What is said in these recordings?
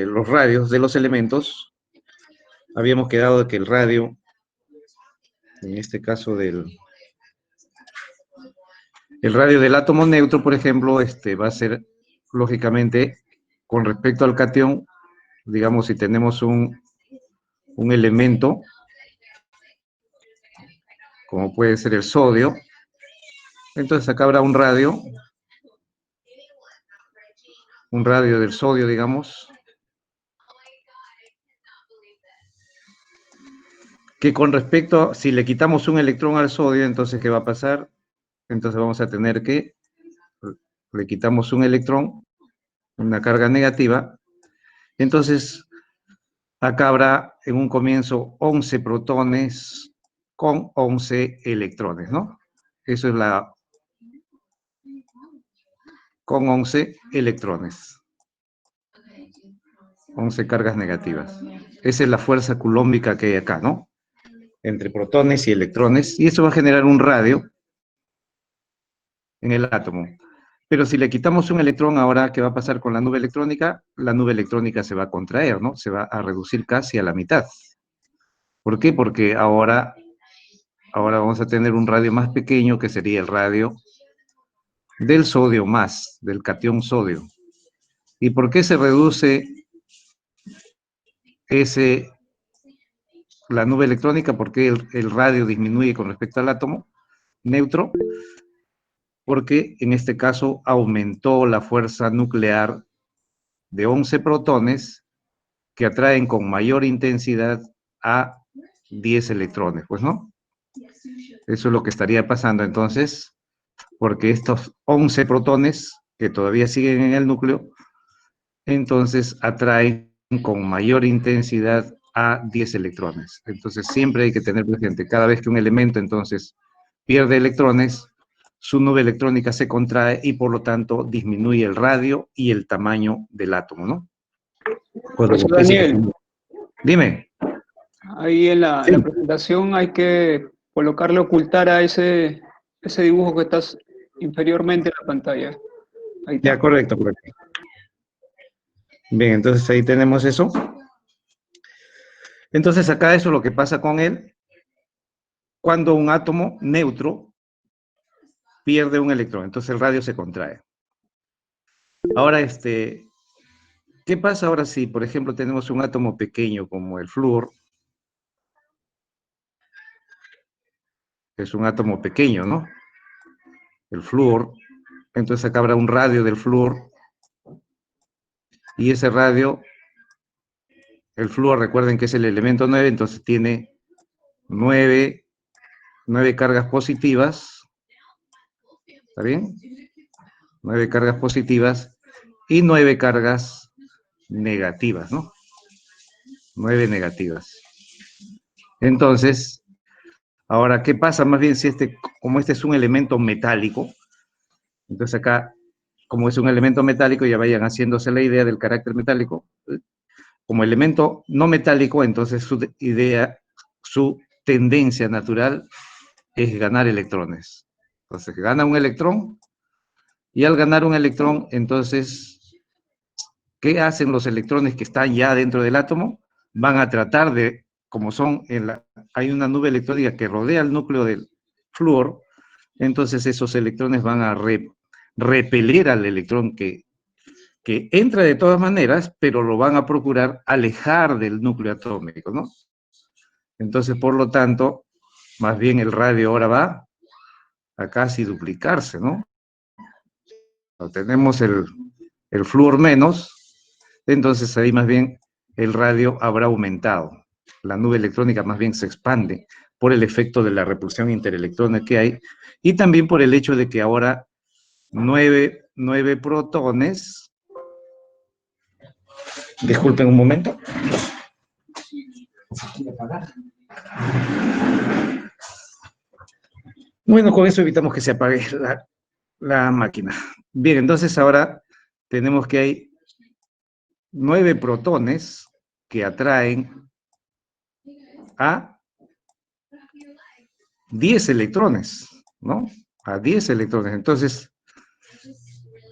los radios de los elementos, habíamos quedado que el radio, en este caso el radio del átomo neutro, por ejemplo, va a ser, lógicamente, con respecto al catión, digamos, si tenemos un elemento, como puede ser el sodio, entonces acá habrá un radio del sodio, digamos, que con respecto, si le quitamos un electrón al sodio, entonces, ¿qué va a pasar? Entonces vamos a tener que, le quitamos un electrón, una carga negativa, entonces acá habrá en un comienzo 11 protones con 11 electrones, ¿no? Eso es con 11 electrones, 11 cargas negativas. Esa es la fuerza coulombica que hay acá, ¿no? Entre protones y electrones, y eso va a generar un radio en el átomo. Pero si le quitamos un electrón, ahora, ¿qué va a pasar con la nube electrónica? La nube electrónica se va a contraer, ¿no? Se va a reducir casi a la mitad. ¿Por qué? Porque ahora vamos a tener un radio más pequeño, que sería el radio del sodio más, del catión sodio. ¿Y por qué se reduce la nube electrónica? ¿Por qué el radio disminuye con respecto al átomo neutro? Porque en este caso aumentó la fuerza nuclear de 11 protones que atraen con mayor intensidad a 10 electrones, pues, ¿no? Eso es lo que estaría pasando entonces, porque estos 11 protones que todavía siguen en el núcleo, entonces atraen con mayor intensidad a 10 electrones. Entonces siempre hay que tener presente, cada vez que un elemento entonces pierde electrones, su nube electrónica se contrae y por lo tanto disminuye el radio y el tamaño del átomo, ¿no? Profesor Daniel, Dime. ahí en la presentación hay que colocarle ocultar a ese dibujo que está inferiormente en la pantalla. Ahí está. Ya, correcto, correcto. Bien, entonces ahí tenemos eso. Entonces acá eso es lo que pasa con él cuando un átomo neutro pierde un electrón. Entonces el radio se contrae. Ahora, ¿qué pasa ahora si, por ejemplo, tenemos un átomo pequeño como el flúor? Es un átomo pequeño, ¿no? El flúor. Entonces acá habrá un radio del flúor. Y ese radio, el flúor, recuerden que es el elemento 9, entonces tiene 9 cargas positivas. ¿Está bien? 9 cargas positivas y 9 cargas negativas, ¿no? 9 negativas. Entonces, ahora, ¿qué pasa? Más bien, si como este es un elemento metálico, entonces acá, como es un elemento metálico, ya vayan haciéndose la idea del carácter metálico. Como elemento no metálico, entonces su tendencia natural es ganar electrones. Entonces, gana un electrón, y al ganar un electrón, entonces, ¿qué hacen los electrones que están ya dentro del átomo? Van a tratar de, como hay una nube electrónica que rodea el núcleo del flúor, entonces esos electrones van a repeler al electrón que entra de todas maneras, pero lo van a procurar alejar del núcleo atómico, ¿no? Entonces, por lo tanto, más bien el radio ahora va a casi duplicarse, ¿no? Tenemos el flúor menos, entonces ahí más bien el radio habrá aumentado. La nube electrónica más bien se expande por el efecto de la repulsión interelectrónica que hay y también por el hecho de que ahora 9 protones. Disculpen un momento. Bueno, con eso evitamos que se apague la máquina. Bien, entonces ahora tenemos que hay 9 protones que atraen a 10 electrones, ¿no? A 10 electrones. Entonces,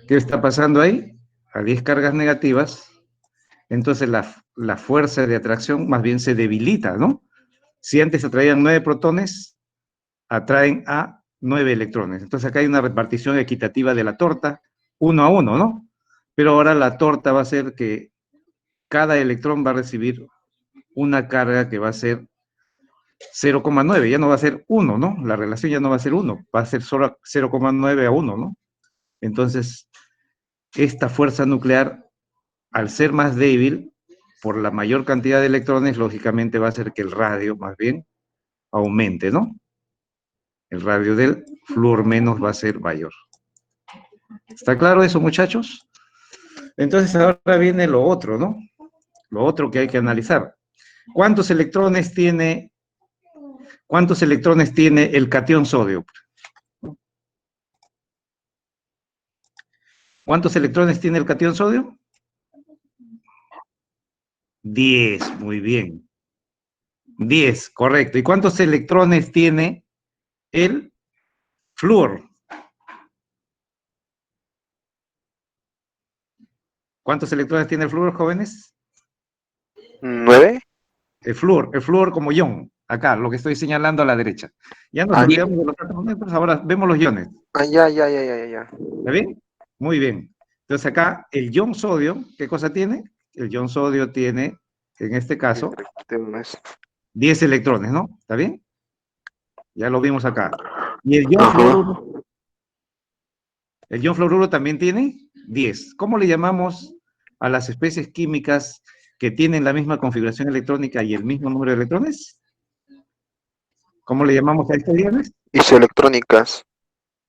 ¿qué está pasando ahí? A 10 cargas negativas entonces la fuerza de atracción más bien se debilita, ¿no? Si antes atraían 9 protones, atraen a 9 electrones. Entonces acá hay una repartición equitativa de la torta, 1 a 1, ¿no? Pero ahora la torta va a ser que cada electrón va a recibir una carga que va a ser 0,9, ya no va a ser 1, ¿no? La relación ya no va a ser 1, va a ser solo 0,9 a 1, ¿no? Entonces, esta fuerza nuclear, al ser más débil, por la mayor cantidad de electrones, lógicamente va a hacer que el radio, más bien, aumente, ¿no? El radio del flúor menos va a ser mayor. ¿Está claro eso, muchachos? Entonces, ahora viene lo otro, ¿no? Lo otro que hay que analizar. ¿Cuántos electrones tiene el catión sodio? ¿Cuántos electrones tiene el catión sodio? 10, muy bien. 10, correcto. ¿Y cuántos electrones tiene el flúor? ¿Cuántos electrones tiene el flúor, jóvenes? 9. El flúor como ion, acá, lo que estoy señalando a la derecha. Ya nos Ah, olvidamos de los átomos neutros, ahora vemos los iones. ya. ¿Está bien? Muy bien. Entonces acá, el ion sodio, ¿qué cosa tiene? El ion sodio tiene, en este caso, 10 electrones, ¿no? ¿Está bien? Ya lo vimos acá. Y el ion fluoruro, el ion fluoruro también tiene 10. ¿Cómo le llamamos a las especies químicas que tienen la misma configuración electrónica y el mismo número de electrones? ¿Cómo le llamamos a estos iones? Isoelectrónicas.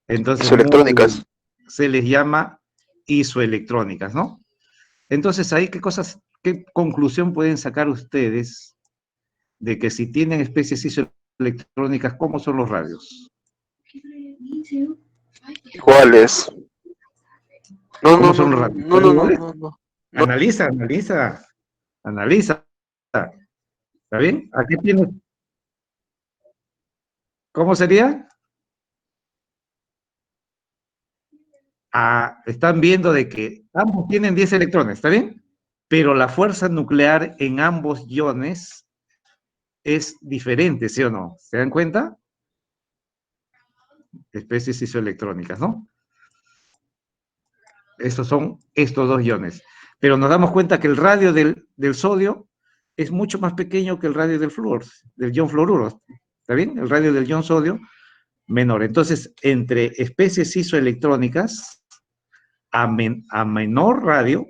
Entonces, muy Isoelectrónicas. bien. Se les llama isoelectrónicas, ¿no? Entonces, ahí, qué conclusión pueden sacar ustedes de que si tienen especies isoelectrónicas, ¿cómo son los radios? Iguales. ¿Cómo son los radios? ¿Son iguales? No. Analiza. ¿Está bien? Aquí tienes. ¿Cómo sería? Están viendo de que ambos tienen 10 electrones, ¿está bien? Pero la fuerza nuclear en ambos iones es diferente, ¿sí o no? ¿Se dan cuenta? Especies isoelectrónicas, ¿no? Estos son estos dos iones. Pero nos damos cuenta que el radio del sodio es mucho más pequeño que el radio del flúor, del ion fluoruro. ¿Está bien? El radio del ion sodio menor. Entonces, entre especies isoelectrónicas, a menor radio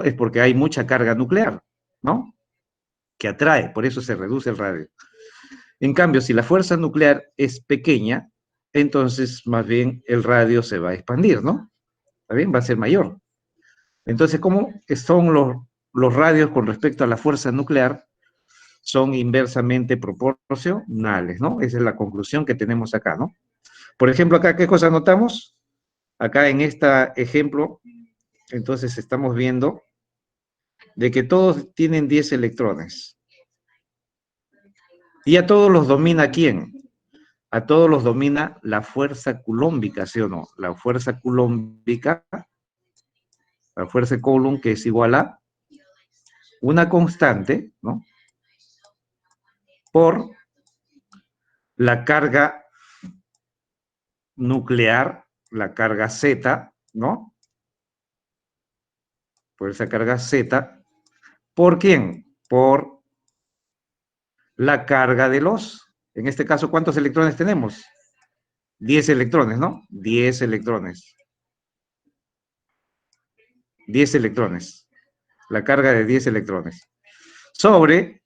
es porque hay mucha carga nuclear, ¿no? Que atrae, por eso se reduce el radio. En cambio, si la fuerza nuclear es pequeña, entonces más bien el radio se va a expandir, ¿no? ¿Está bien? Va a ser mayor. Entonces, ¿cómo son los radios con respecto a la fuerza nuclear? Son inversamente proporcionales, ¿no? Esa es la conclusión que tenemos acá, ¿no? Por ejemplo, acá, ¿qué cosa notamos? Acá en este ejemplo, entonces estamos viendo de que todos tienen 10 electrones. ¿Y a todos los domina quién? A todos los domina la fuerza culómbica, ¿sí o no? La fuerza culómbica, la fuerza Coulomb, que es igual a una constante, ¿no? Por la carga nuclear, la carga Z, ¿no? Por esa carga Z. ¿Por quién? Por la carga de en este caso, ¿cuántos electrones tenemos? 10 electrones, ¿no? 10 electrones. 10 electrones. La carga de 10 electrones. Sobre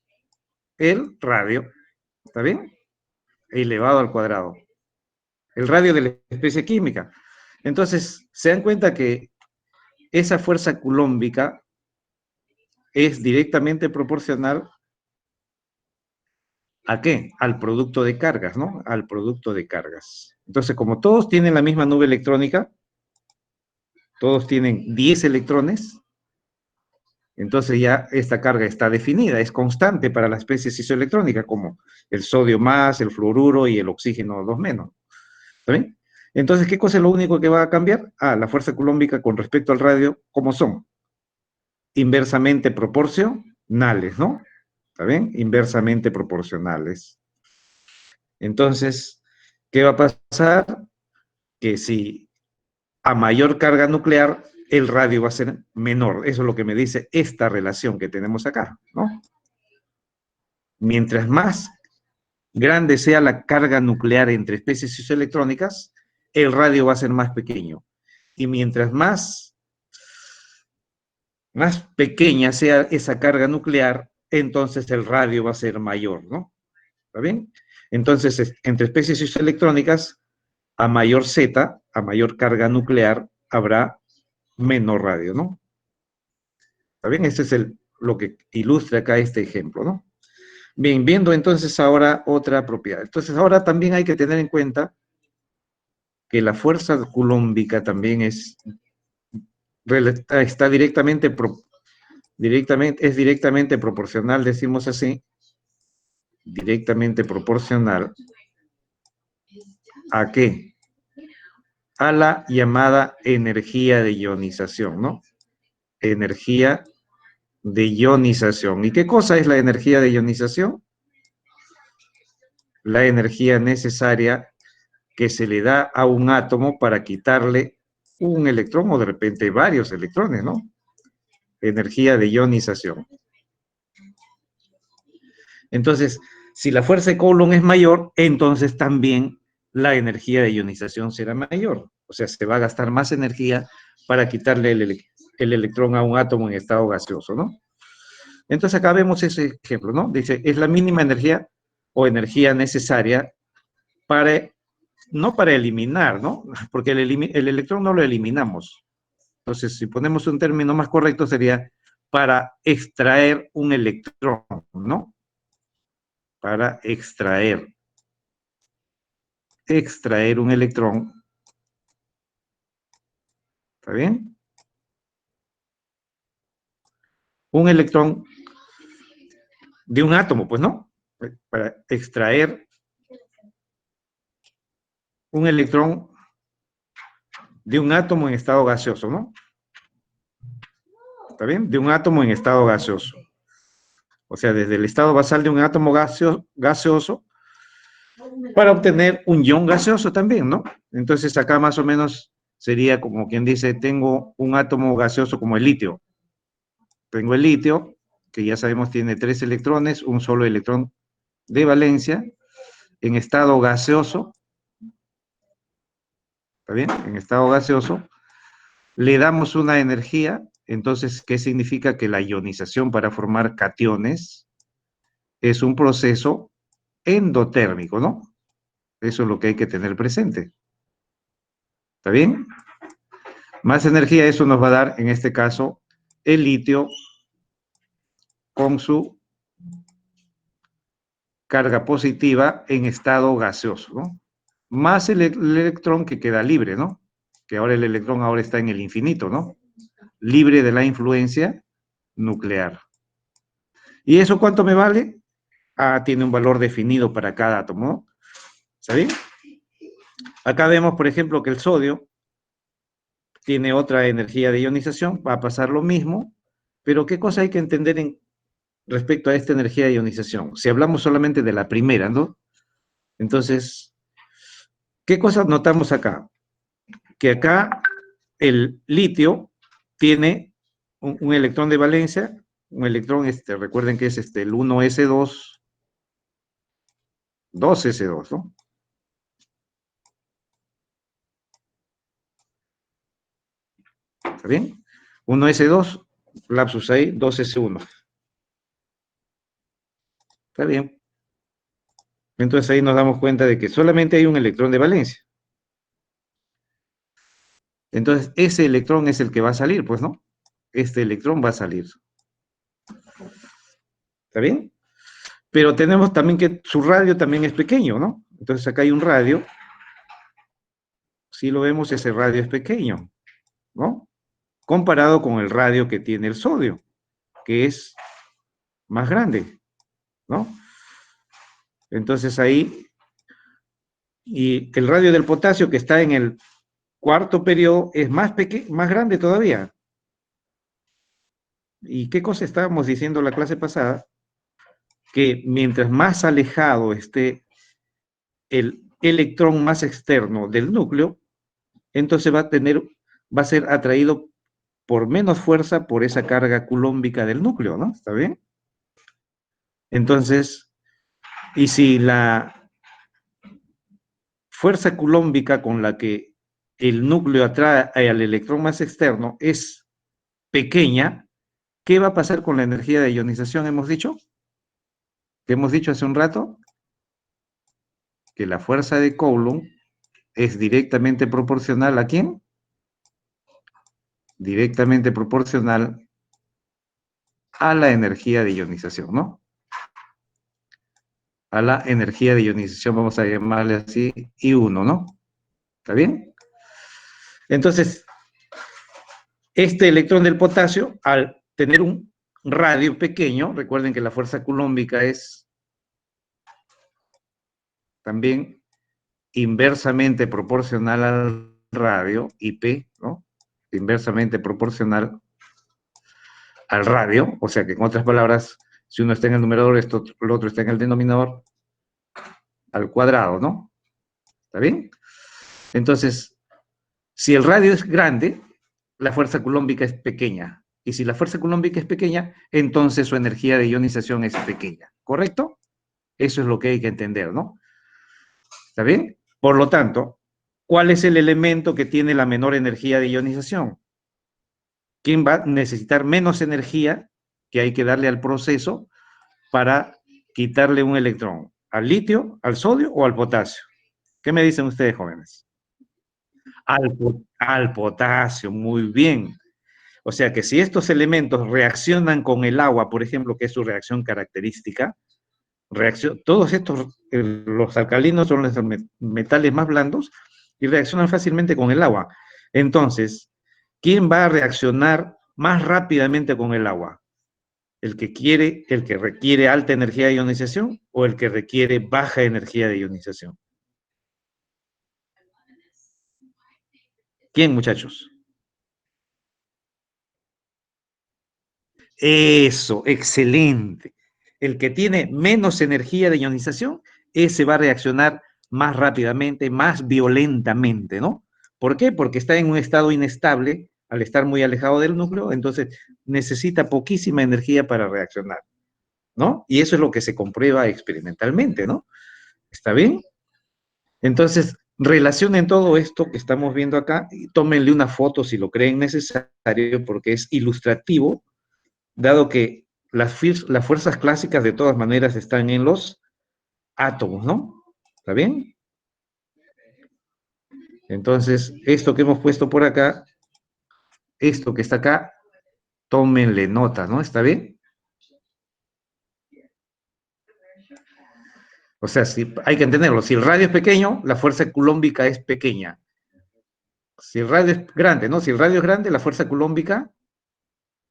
el radio, ¿está bien? Elevado al cuadrado. El radio de la especie química. Entonces, se dan cuenta que esa fuerza culómbica es directamente proporcional ¿a qué? Al producto de cargas, ¿no? Al producto de cargas. Entonces, como todos tienen la misma nube electrónica, todos tienen 10 electrones, entonces ya esta carga está definida, es constante para las especies isoelectrónicas, como el sodio más, el fluoruro y el oxígeno 2 menos. ¿Está bien? Entonces, ¿qué cosa es lo único que va a cambiar? La fuerza culómbica con respecto al radio, ¿cómo son? inversamente proporcionales, ¿no? ¿Está bien? Inversamente proporcionales. Entonces, ¿qué va a pasar? Que si a mayor carga nuclear, el radio va a ser menor. Eso es lo que me dice esta relación que tenemos acá, ¿no? Mientras más grande sea la carga nuclear entre especies isoelectrónicas, el radio va a ser más pequeño. Y mientras más pequeña sea esa carga nuclear, entonces el radio va a ser mayor, ¿no? ¿Está bien? Entonces, entre especies isoelectrónicas, a mayor Z, a mayor carga nuclear, habrá menor radio, ¿no? ¿Está bien? Ese es lo que ilustra acá este ejemplo, ¿no? Bien, viendo entonces ahora otra propiedad. Entonces, ahora también hay que tener en cuenta que la fuerza coulombica también está directamente proporcional, decimos así, directamente proporcional ¿a qué? A la llamada energía de ionización, ¿no? Energía de ionización. ¿Y qué cosa es la energía de ionización? La energía necesaria que se le da a un átomo para quitarle un electrón o de repente varios electrones, ¿no? Energía de ionización. Entonces, si la fuerza de Coulomb es mayor, entonces también la energía de ionización será mayor. O sea, se va a gastar más energía para quitarle el electrón a un átomo en estado gaseoso, ¿no? Entonces acá vemos ese ejemplo, ¿no? Dice, es la mínima energía o energía necesaria para, no para eliminar, ¿no? Porque el electrón no lo eliminamos. Entonces, si ponemos un término más correcto, sería para extraer un electrón, ¿no? Para extraer un electrón. ¿Está bien? Un electrón de un átomo, pues, ¿no? Para extraer un electrón de un átomo en estado gaseoso, ¿no? ¿Está bien? De un átomo en estado gaseoso. O sea, desde el estado basal de un átomo gaseoso para obtener un ion gaseoso también, ¿no? Entonces acá más o menos sería como quien dice, tengo un átomo gaseoso como el litio. Tengo el litio, que ya sabemos tiene 3 electrones, un solo electrón de valencia, en estado gaseoso, ¿está bien? En estado gaseoso, le damos una energía, entonces, ¿qué significa? Que la ionización para formar cationes es un proceso endotérmico, ¿no? Eso es lo que hay que tener presente. ¿Está bien? Más energía, eso nos va a dar, en este caso, el litio con su carga positiva en estado gaseoso, ¿no? Más el electrón que queda libre, ¿no? Que ahora el electrón ahora está en el infinito, ¿no? Libre de la influencia nuclear. ¿Y eso cuánto me vale? Ah, tiene un valor definido para cada átomo, ¿no? ¿Está bien? Acá vemos, por ejemplo, que el sodio tiene otra energía de ionización, va a pasar lo mismo, pero ¿qué cosa hay que entender respecto a esta energía de ionización? Si hablamos solamente de la primera, ¿no? Entonces, ¿qué cosas notamos acá? Que acá el litio tiene un electrón de valencia, un electrón, recuerden que es el 1s2, 2s2, ¿no? ¿Está bien? 1s2, lapsus ahí, 2s1. ¿Está bien? Entonces ahí nos damos cuenta de que solamente hay un electrón de valencia. Entonces ese electrón es el que va a salir, pues, ¿no? Este electrón va a salir. ¿Está bien? Pero tenemos también que su radio también es pequeño, ¿no? Entonces acá hay un radio. Si lo vemos, ese radio es pequeño, ¿no? Comparado con el radio que tiene el sodio, que es más grande, ¿no? Entonces ahí, y el radio del potasio que está en el cuarto periodo es más grande todavía. ¿Y qué cosa estábamos diciendo la clase pasada? Que mientras más alejado esté el electrón más externo del núcleo, entonces va a ser atraído por menos fuerza por esa carga culómbica del núcleo, ¿no? ¿Está bien? Entonces, y si la fuerza culómbica con la que el núcleo atrae al electrón más externo es pequeña, ¿qué va a pasar con la energía de ionización? Hemos dicho, que hemos dicho hace un rato, que la fuerza de Coulomb es directamente proporcional ¿a quién? Directamente proporcional a la energía de ionización, ¿no? A la energía de ionización, vamos a llamarle así, I1, ¿no? ¿Está bien? Entonces, este electrón del potasio, al tener un radio pequeño, recuerden que la fuerza culómbica es también inversamente proporcional al radio, IP, ¿no? Inversamente proporcional al radio, o sea que en otras palabras, si uno está en el numerador, el otro está en el denominador, al cuadrado, ¿no? ¿Está bien? Entonces, si el radio es grande, la fuerza culómbica es pequeña. Y si la fuerza culómbica es pequeña, entonces su energía de ionización es pequeña. ¿Correcto? Eso es lo que hay que entender, ¿no? ¿Está bien? Por lo tanto, ¿cuál es el elemento que tiene la menor energía de ionización? ¿Quién va a necesitar menos energía que hay que darle al proceso para quitarle un electrón? ¿Al litio, al sodio o al potasio? ¿Qué me dicen ustedes, jóvenes? Al potasio, muy bien. O sea que si estos elementos reaccionan con el agua, por ejemplo, que es su reacción característica, todos estos, los alcalinos son los metales más blandos y reaccionan fácilmente con el agua. Entonces, ¿quién va a reaccionar más rápidamente con el agua? El que requiere alta energía de ionización o el que requiere baja energía de ionización? ¿Quién, muchachos? Eso, excelente. El que tiene menos energía de ionización, ese va a reaccionar más rápidamente, más violentamente, ¿no? ¿Por qué? Porque está en un estado inestable, al estar muy alejado del núcleo, entonces necesita poquísima energía para reaccionar, ¿no? Y eso es lo que se comprueba experimentalmente, ¿no? ¿Está bien? Entonces, relacionen todo esto que estamos viendo acá y tómenle una foto si lo creen necesario, porque es ilustrativo, dado que las fuerzas clásicas de todas maneras están en los átomos, ¿no? ¿Está bien? Entonces, esto que hemos puesto por acá, esto que está acá, tómenle nota, ¿no? ¿Está bien? O sea, hay que entenderlo. Si el radio es pequeño, la fuerza culómbica es pequeña. Si el radio es grande, ¿no? Si el radio es grande, la fuerza culómbica,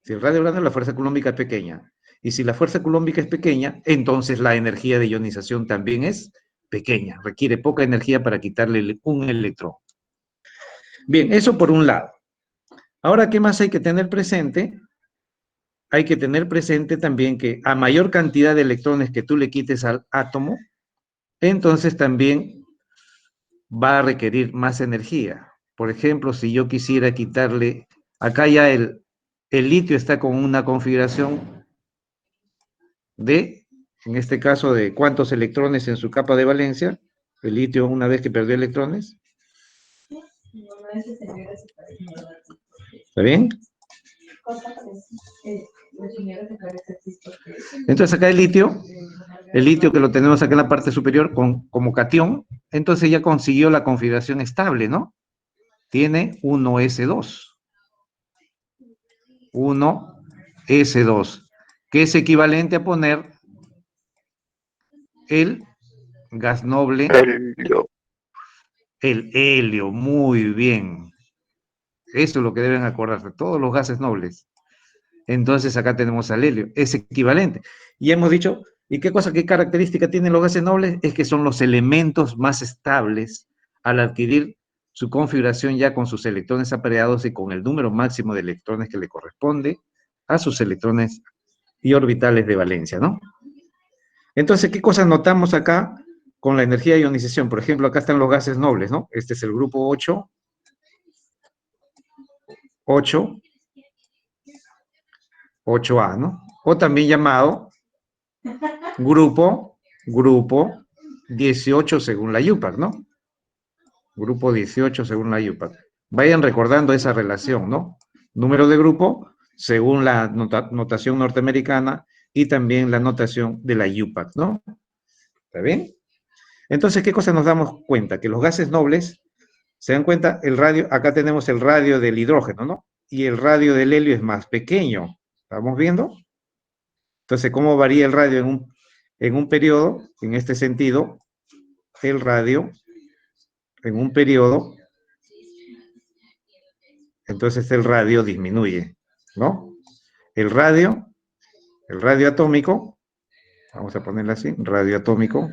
si el radio es grande, la fuerza culómbica es pequeña. Y si la fuerza culómbica es pequeña, entonces la energía de ionización también es pequeña. Requiere poca energía para quitarle un electrón. Bien, eso por un lado. Ahora, ¿qué más hay que tener presente? Hay que tener presente también que a mayor cantidad de electrones que tú le quites al átomo, entonces también va a requerir más energía. Por ejemplo, si yo quisiera quitarle, acá ya el litio está con una configuración de, en este caso, de cuántos electrones en su capa de valencia. El litio, una vez que perdió electrones. ¿Está bien? Entonces acá el litio que lo tenemos acá en la parte superior como catión, entonces ya consiguió la configuración estable, ¿no? Tiene 1s2. 1s2, que es equivalente a poner el gas noble, Helio. el helio, muy bien. Eso es lo que deben acordarse, todos los gases nobles. Entonces acá tenemos al helio, es equivalente. Y hemos dicho, ¿y qué característica tienen los gases nobles? Es que son los elementos más estables al adquirir su configuración ya con sus electrones apareados y con el número máximo de electrones que le corresponde, a sus electrones y orbitales de valencia, ¿no? Entonces, ¿qué cosas notamos acá con la energía de ionización? Por ejemplo, acá están los gases nobles, ¿no? Este es el grupo 8, 8, 8A, ¿no? O también llamado grupo 18 según la UPAC, ¿no? Grupo 18 según la UPAC. Vayan recordando esa relación, ¿no? Número de grupo según la notación norteamericana y también la notación de la UPAC, ¿no? ¿Está bien? Entonces, ¿qué cosa nos damos cuenta? Que los gases nobles, ¿se dan cuenta? El radio, acá tenemos el radio del hidrógeno, ¿no? Y el radio del helio es más pequeño. ¿Estamos viendo? Entonces, ¿cómo varía el radio en un periodo? En este sentido, el radio en un periodo, entonces el radio disminuye, ¿no? El radio atómico, vamos a ponerlo así, radio atómico,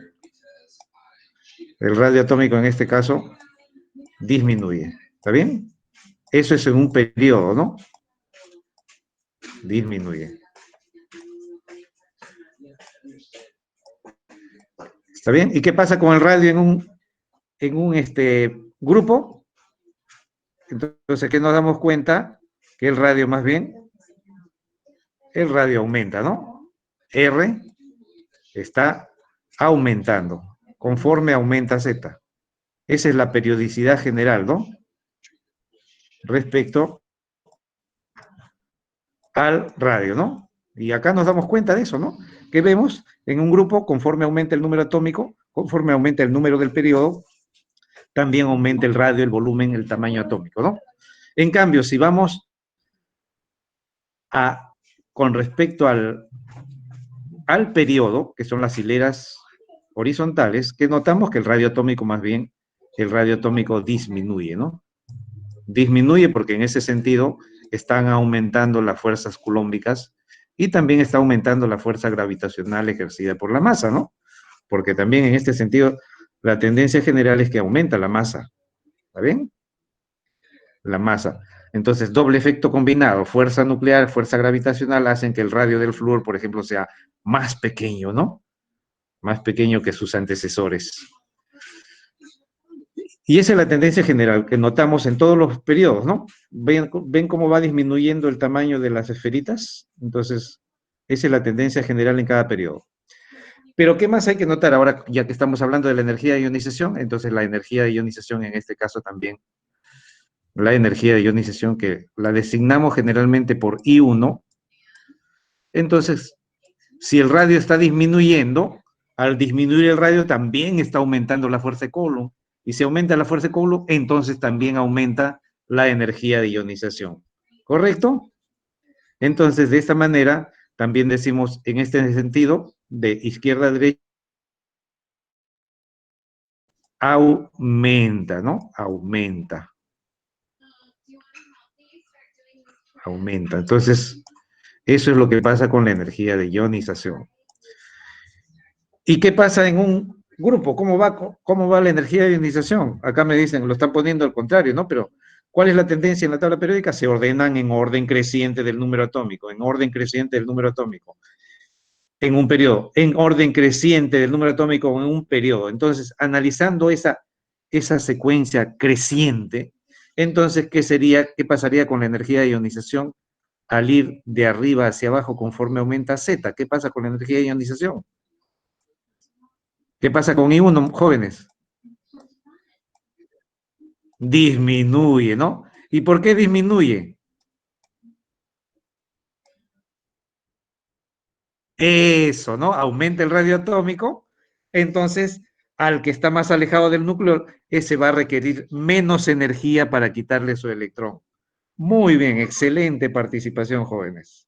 el radio atómico en este caso disminuye, ¿está bien? Eso es en un periodo, ¿no? Disminuye. ¿Está bien? ¿Y qué pasa con el radio en un grupo? Entonces, ¿qué nos damos cuenta? Que el radio más bien, el radio aumenta, ¿no? R está aumentando conforme aumenta Z. Esa es la periodicidad general, ¿no? Respecto al radio, ¿no? Y acá nos damos cuenta de eso, ¿no? Que vemos en un grupo, conforme aumenta el número atómico, conforme aumenta el número del periodo, también aumenta el radio, el volumen, el tamaño atómico, ¿no? En cambio, si vamos con respecto al periodo, que son las hileras horizontales, que notamos que el radio atómico más bien, el radio atómico disminuye, ¿no? Disminuye porque en ese sentido están aumentando las fuerzas culómbicas y también está aumentando la fuerza gravitacional ejercida por la masa, ¿no? Porque también en este sentido la tendencia general es que aumenta la masa, ¿está bien? La masa. Entonces, doble efecto combinado, fuerza nuclear, fuerza gravitacional, hacen que el radio del flúor, por ejemplo, sea más pequeño, ¿no? Más pequeño que sus antecesores. Y esa es la tendencia general que notamos en todos los periodos, ¿no? ¿Ven cómo va disminuyendo el tamaño de las esferitas? Entonces, esa es la tendencia general en cada periodo. Pero, ¿qué más hay que notar ahora, ya que estamos hablando de la energía de ionización? Entonces, la energía de ionización en este caso también, la energía de ionización que la designamos generalmente por I1. Entonces, si el radio está disminuyendo, al disminuir el radio también está aumentando la fuerza de Coulomb. Y si aumenta la fuerza de Coulomb, entonces también aumenta la energía de ionización. ¿Correcto? Entonces, de esta manera, también decimos en este sentido, de izquierda a derecha, aumenta, ¿no? Aumenta. Aumenta. Entonces, eso es lo que pasa con la energía de ionización. ¿Y qué pasa en un grupo? ¿Cómo va la energía de ionización? Acá me dicen, lo están poniendo al contrario, ¿no? Pero, ¿cuál es la tendencia en la tabla periódica? Se ordenan en orden creciente del número atómico, en orden creciente del número atómico, en un periodo, en orden creciente del número atómico en un periodo. Entonces, analizando esa secuencia creciente, entonces, ¿qué pasaría con la energía de ionización al ir de arriba hacia abajo conforme aumenta Z? ¿Qué pasa con la energía de ionización? ¿Qué pasa con I1, jóvenes? Disminuye, ¿no? ¿Y por qué disminuye? Eso, ¿no? Aumenta el radio atómico, entonces al que está más alejado del núcleo, ese va a requerir menos energía para quitarle su electrón. Muy bien, excelente participación, jóvenes.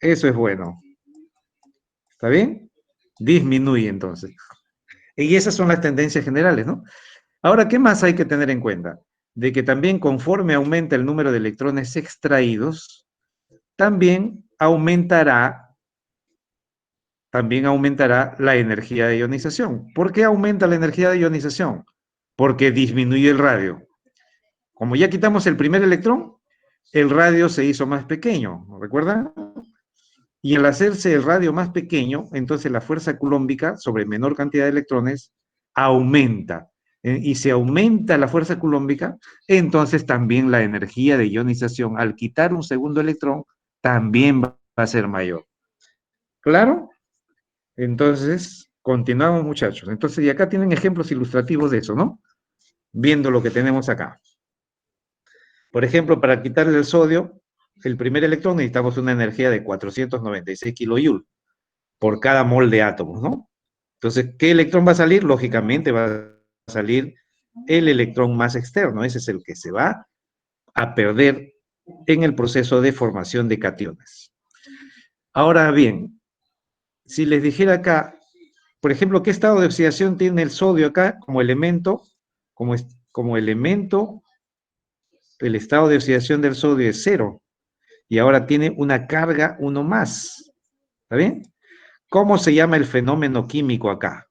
Eso es bueno. ¿Está bien? Disminuye entonces. Y esas son las tendencias generales, ¿no? Ahora, ¿qué más hay que tener en cuenta? De que también conforme aumenta el número de electrones extraídos, también aumentará la energía de ionización. ¿Por qué aumenta la energía de ionización? Porque disminuye el radio. Como ya quitamos el primer electrón, el radio se hizo más pequeño, ¿recuerdan? Y al hacerse el radio más pequeño, entonces la fuerza culómbica sobre menor cantidad de electrones aumenta. Y si aumenta la fuerza culómbica, entonces también la energía de ionización, al quitar un segundo electrón, también va a ser mayor. ¿Claro? Entonces, continuamos, muchachos. Entonces, y acá tienen ejemplos ilustrativos de eso, ¿no? Viendo lo que tenemos acá. Por ejemplo, para quitarle el sodio, el primer electrón necesitamos una energía de 496 kilojoule por cada mol de átomos, ¿no? Entonces, ¿qué electrón va a salir? Lógicamente va a salir el electrón más externo. Ese es el que se va a perder en el proceso de formación de cationes. Ahora bien, si les dijera acá, por ejemplo, ¿qué estado de oxidación tiene el sodio acá como elemento? Como elemento, el estado de oxidación del sodio es 0. Y ahora tiene una carga 1 más. ¿Está bien? ¿Cómo se llama el fenómeno químico acá?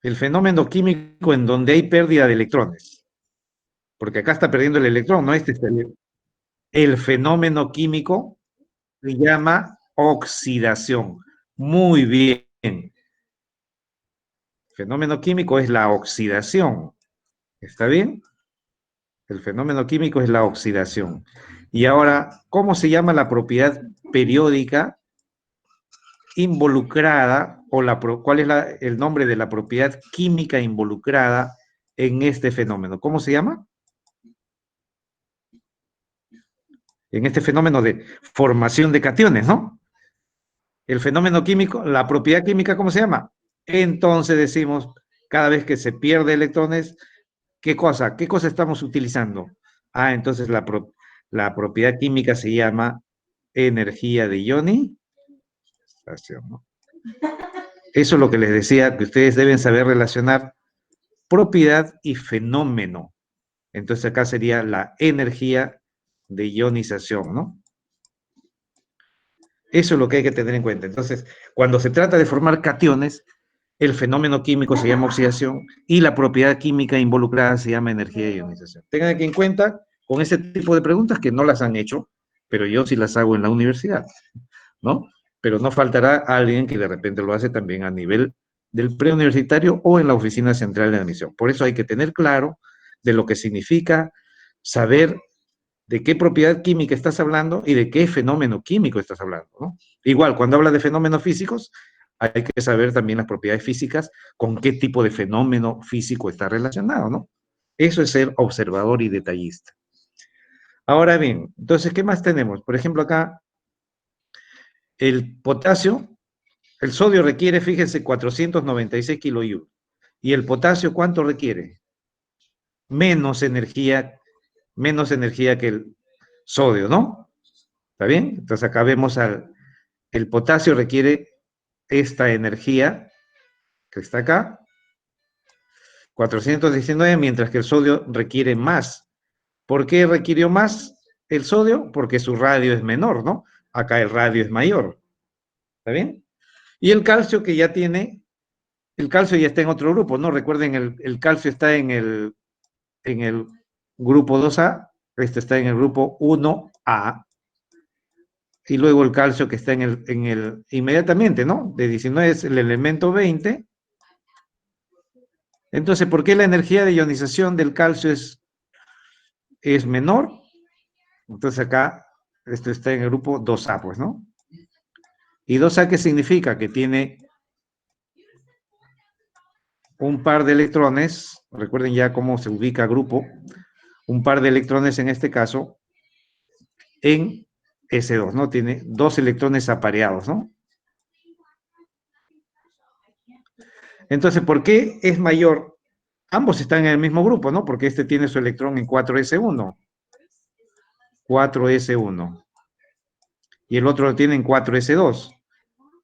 El fenómeno químico en donde hay pérdida de electrones. Porque acá está perdiendo el electrón, ¿no? Este es el fenómeno químico se llama oxidación. Muy bien. El fenómeno químico es la oxidación. ¿Está bien? El fenómeno químico es la oxidación. Y ahora, ¿cómo se llama la propiedad periódica involucrada o cuál es el nombre de la propiedad química involucrada en este fenómeno? ¿Cómo se llama? En este fenómeno de formación de cationes, ¿no? El fenómeno químico, la propiedad química, ¿cómo se llama? Entonces decimos, cada vez que se pierde electrones, ¿qué cosa? ¿Qué cosa estamos utilizando? Ah, entonces la propiedad química se llama energía de ionización, ¿no? Eso es lo que les decía, que ustedes deben saber relacionar propiedad y fenómeno. Entonces acá sería la energía de ionización, ¿no? Eso es lo que hay que tener en cuenta. Entonces, cuando se trata de formar cationes, el fenómeno químico se llama oxidación y la propiedad química involucrada se llama energía de ionización. Tengan aquí en cuenta con ese tipo de preguntas que no las han hecho, pero yo sí las hago en la universidad, ¿no? Pero no faltará alguien que de repente lo hace también a nivel del preuniversitario o en la oficina central de admisión. Por eso hay que tener claro de lo que significa saber de qué propiedad química estás hablando y de qué fenómeno químico estás hablando, ¿no? Igual, cuando hablas de fenómenos físicos, hay que saber también las propiedades físicas, con qué tipo de fenómeno físico está relacionado, ¿no? Eso es ser observador y detallista. Ahora bien, entonces, ¿qué más tenemos? Por ejemplo, acá, el potasio, el sodio requiere, fíjense, 496 kilojoule. ¿Y el potasio cuánto requiere? Menos energía que el sodio, ¿no? ¿Está bien? Entonces acá vemos el potasio requiere esta energía que está acá, 419, mientras que el sodio requiere más. ¿Por qué requirió más el sodio? Porque su radio es menor, ¿no? Acá el radio es mayor. ¿Está bien? Y el calcio que ya tiene, el calcio ya está en otro grupo, ¿no? Recuerden, el calcio está en el grupo 2A, este está en el grupo 1A, y luego el calcio que está inmediatamente, ¿no? De 19 es el elemento 20. Entonces, ¿por qué la energía de ionización del calcio es menor? Entonces acá, esto está en el grupo 2A, pues, ¿no? ¿Y 2A qué significa? Que tiene un par de electrones, recuerden ya cómo se ubica grupo, un par de electrones en este caso, en S2, ¿no? Tiene dos electrones apareados, ¿no? Entonces, ¿por qué es mayor? Ambos están en el mismo grupo, ¿no? Porque este tiene su electrón en 4s1. 4s1. Y el otro lo tiene en 4s2.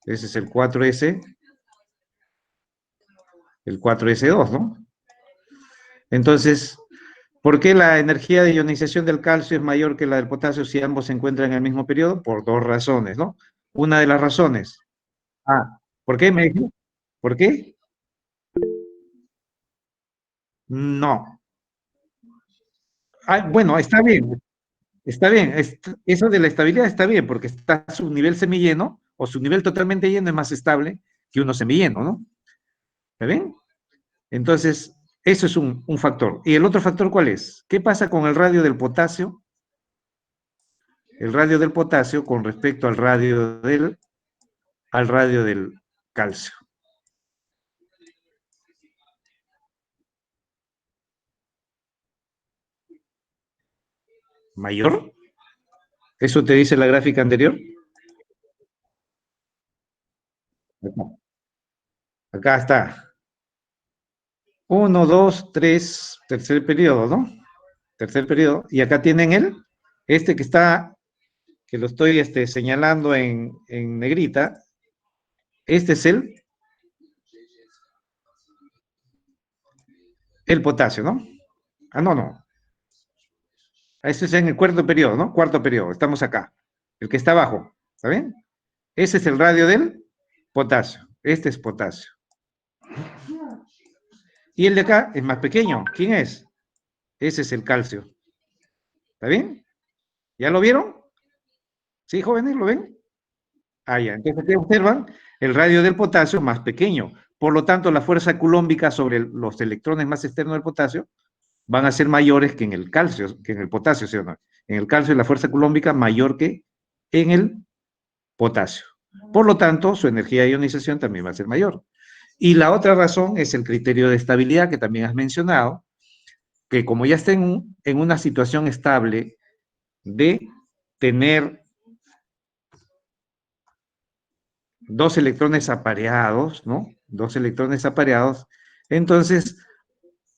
Ese es el 4s2, ¿no? Entonces, ¿por qué la energía de ionización del calcio es mayor que la del potasio si ambos se encuentran en el mismo periodo? Por dos razones, ¿no? Una de las razones. Ah, ¿por qué me dijo? ¿Por qué? No. Bueno, está bien. Está bien, eso de la estabilidad está bien, porque está su nivel semilleno o su nivel totalmente lleno es más estable que uno semilleno, ¿no? ¿Está bien? Entonces, eso es un factor. ¿Y el otro factor cuál es? ¿Qué pasa con el radio del potasio? El radio del potasio con respecto al radio del calcio. ¿Mayor? ¿Eso te dice la gráfica anterior? Acá está. 1, 2, 3, tercer periodo, ¿no? Tercer periodo. Y acá tienen este que está, que lo estoy señalando en negrita. Este es el potasio, ¿no? Ah, no, no. Este es en el cuarto periodo, ¿no? Cuarto periodo. Estamos acá. El que está abajo. ¿Está bien? Ese es el radio del potasio. Este es potasio. Y el de acá es más pequeño. ¿Quién es? Ese es el calcio. ¿Está bien? ¿Ya lo vieron? ¿Sí, jóvenes? ¿Lo ven? Ah, ya. Entonces, ¿qué observan? El radio del potasio más pequeño. Por lo tanto, la fuerza coulombica sobre los electrones más externos del potasio van a ser mayores que en el calcio, que en el potasio, ¿sí o no? En el calcio la fuerza coulombica mayor que en el potasio. Por lo tanto, su energía de ionización también va a ser mayor. Y la otra razón es el criterio de estabilidad que también has mencionado, que como ya está en una situación estable de tener dos electrones apareados, ¿no? Dos electrones apareados, entonces,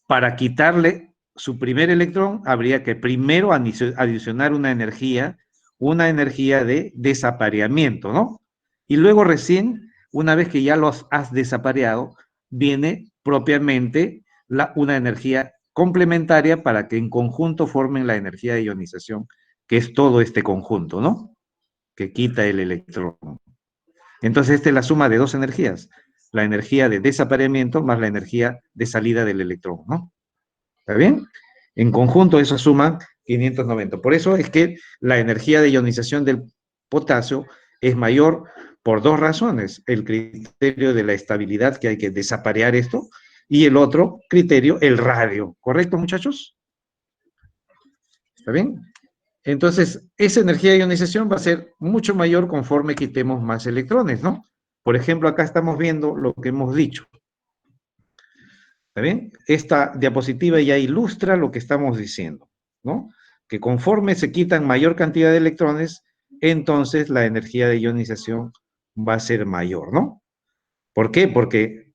para quitarle su primer electrón, habría que primero adicionar una energía de desapareamiento, ¿no? Y luego recién, una vez que ya los has desapareado, viene propiamente una energía complementaria para que en conjunto formen la energía de ionización, que es todo este conjunto, ¿no? Que quita el electrón. Entonces, esta es la suma de dos energías, la energía de desapareamiento más la energía de salida del electrón, ¿no? ¿Está bien? En conjunto eso suma 590. Por eso es que la energía de ionización del potasio es mayor por dos razones. El criterio de la estabilidad, que hay que desaparear esto, y el otro criterio, el radio. ¿Correcto, muchachos? ¿Está bien? Entonces, esa energía de ionización va a ser mucho mayor conforme quitemos más electrones, ¿no? Por ejemplo, acá estamos viendo lo que hemos dicho. ¿Está bien? Esta diapositiva ya ilustra lo que estamos diciendo, ¿no? Que conforme se quitan mayor cantidad de electrones, entonces la energía de ionización va a ser mayor, ¿no? ¿Por qué? Porque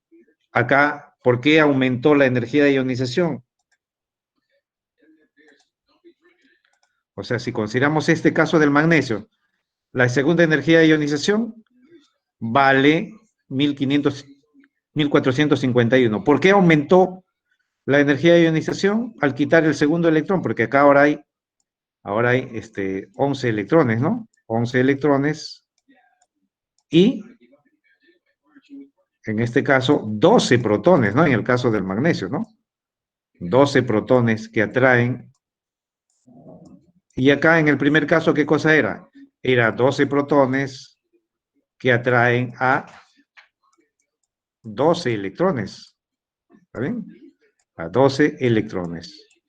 acá, ¿por qué aumentó la energía de ionización? O sea, si consideramos este caso del magnesio, la segunda energía de ionización vale 1500, 1451. ¿Por qué aumentó la energía de ionización al quitar el segundo electrón? Porque acá ahora hay 11 electrones, ¿no? 11 electrones y en este caso 12 protones, ¿no? En el caso del magnesio, ¿no? 12 protones que atraen. Y acá en el primer caso, ¿qué cosa era? Era 12 protones que atraen a 12 electrones. ¿Está bien? A 12 electrones.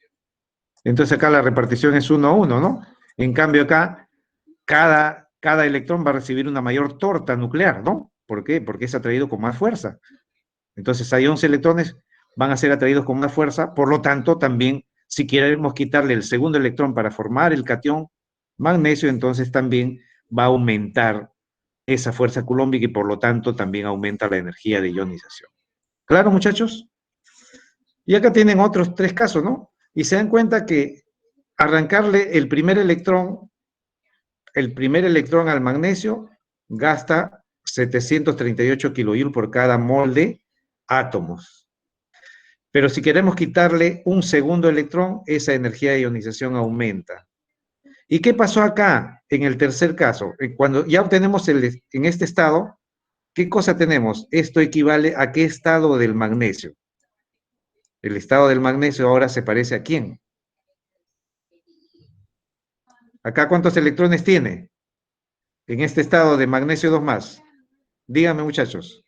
Entonces acá la repartición es 1 a 1, ¿no? En cambio acá, cada electrón va a recibir una mayor torta nuclear, ¿no? ¿Por qué? Porque es atraído con más fuerza. Entonces hay 11 electrones, van a ser atraídos con más fuerza, por lo tanto también, si queremos quitarle el segundo electrón para formar el catión magnesio, entonces también va a aumentar esa fuerza coulombica y por lo tanto también aumenta la energía de ionización. ¿Claro, muchachos? Y acá tienen otros tres casos, ¿no? Y se dan cuenta que arrancarle el primer electrón al magnesio gasta 738 kilojoule por cada mol de átomos. Pero si queremos quitarle un segundo electrón, esa energía de ionización aumenta. ¿Y qué pasó acá en el tercer caso? Cuando ya obtenemos en este estado, ¿qué cosa tenemos? Esto equivale a qué estado del magnesio. El estado del magnesio ahora se parece a quién? Acá, ¿cuántos electrones tiene? En este estado de magnesio 2 más. Díganme, muchachos.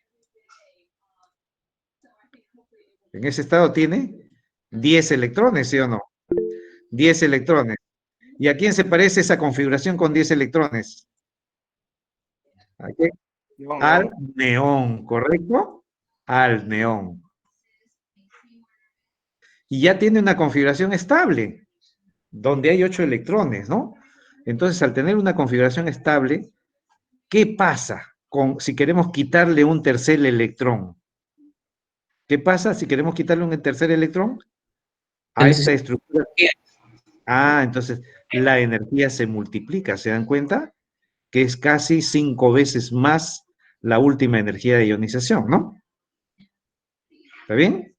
En ese estado tiene 10 electrones, ¿sí o no? 10 electrones. ¿Y a quién se parece esa configuración con 10 electrones? ¿A qué? Neón, Al neón. neón, ¿correcto? Al neón. Y ya tiene una configuración estable, donde hay 8 electrones, ¿no? Entonces, al tener una configuración estable, ¿qué pasa si queremos quitarle un tercer electrón? ¿Qué pasa si queremos quitarle un tercer electrón Se a esta necesita estructura? Entonces la energía se multiplica, ¿se dan cuenta? Que es casi 5 veces más la última energía de ionización, ¿no? ¿Está bien?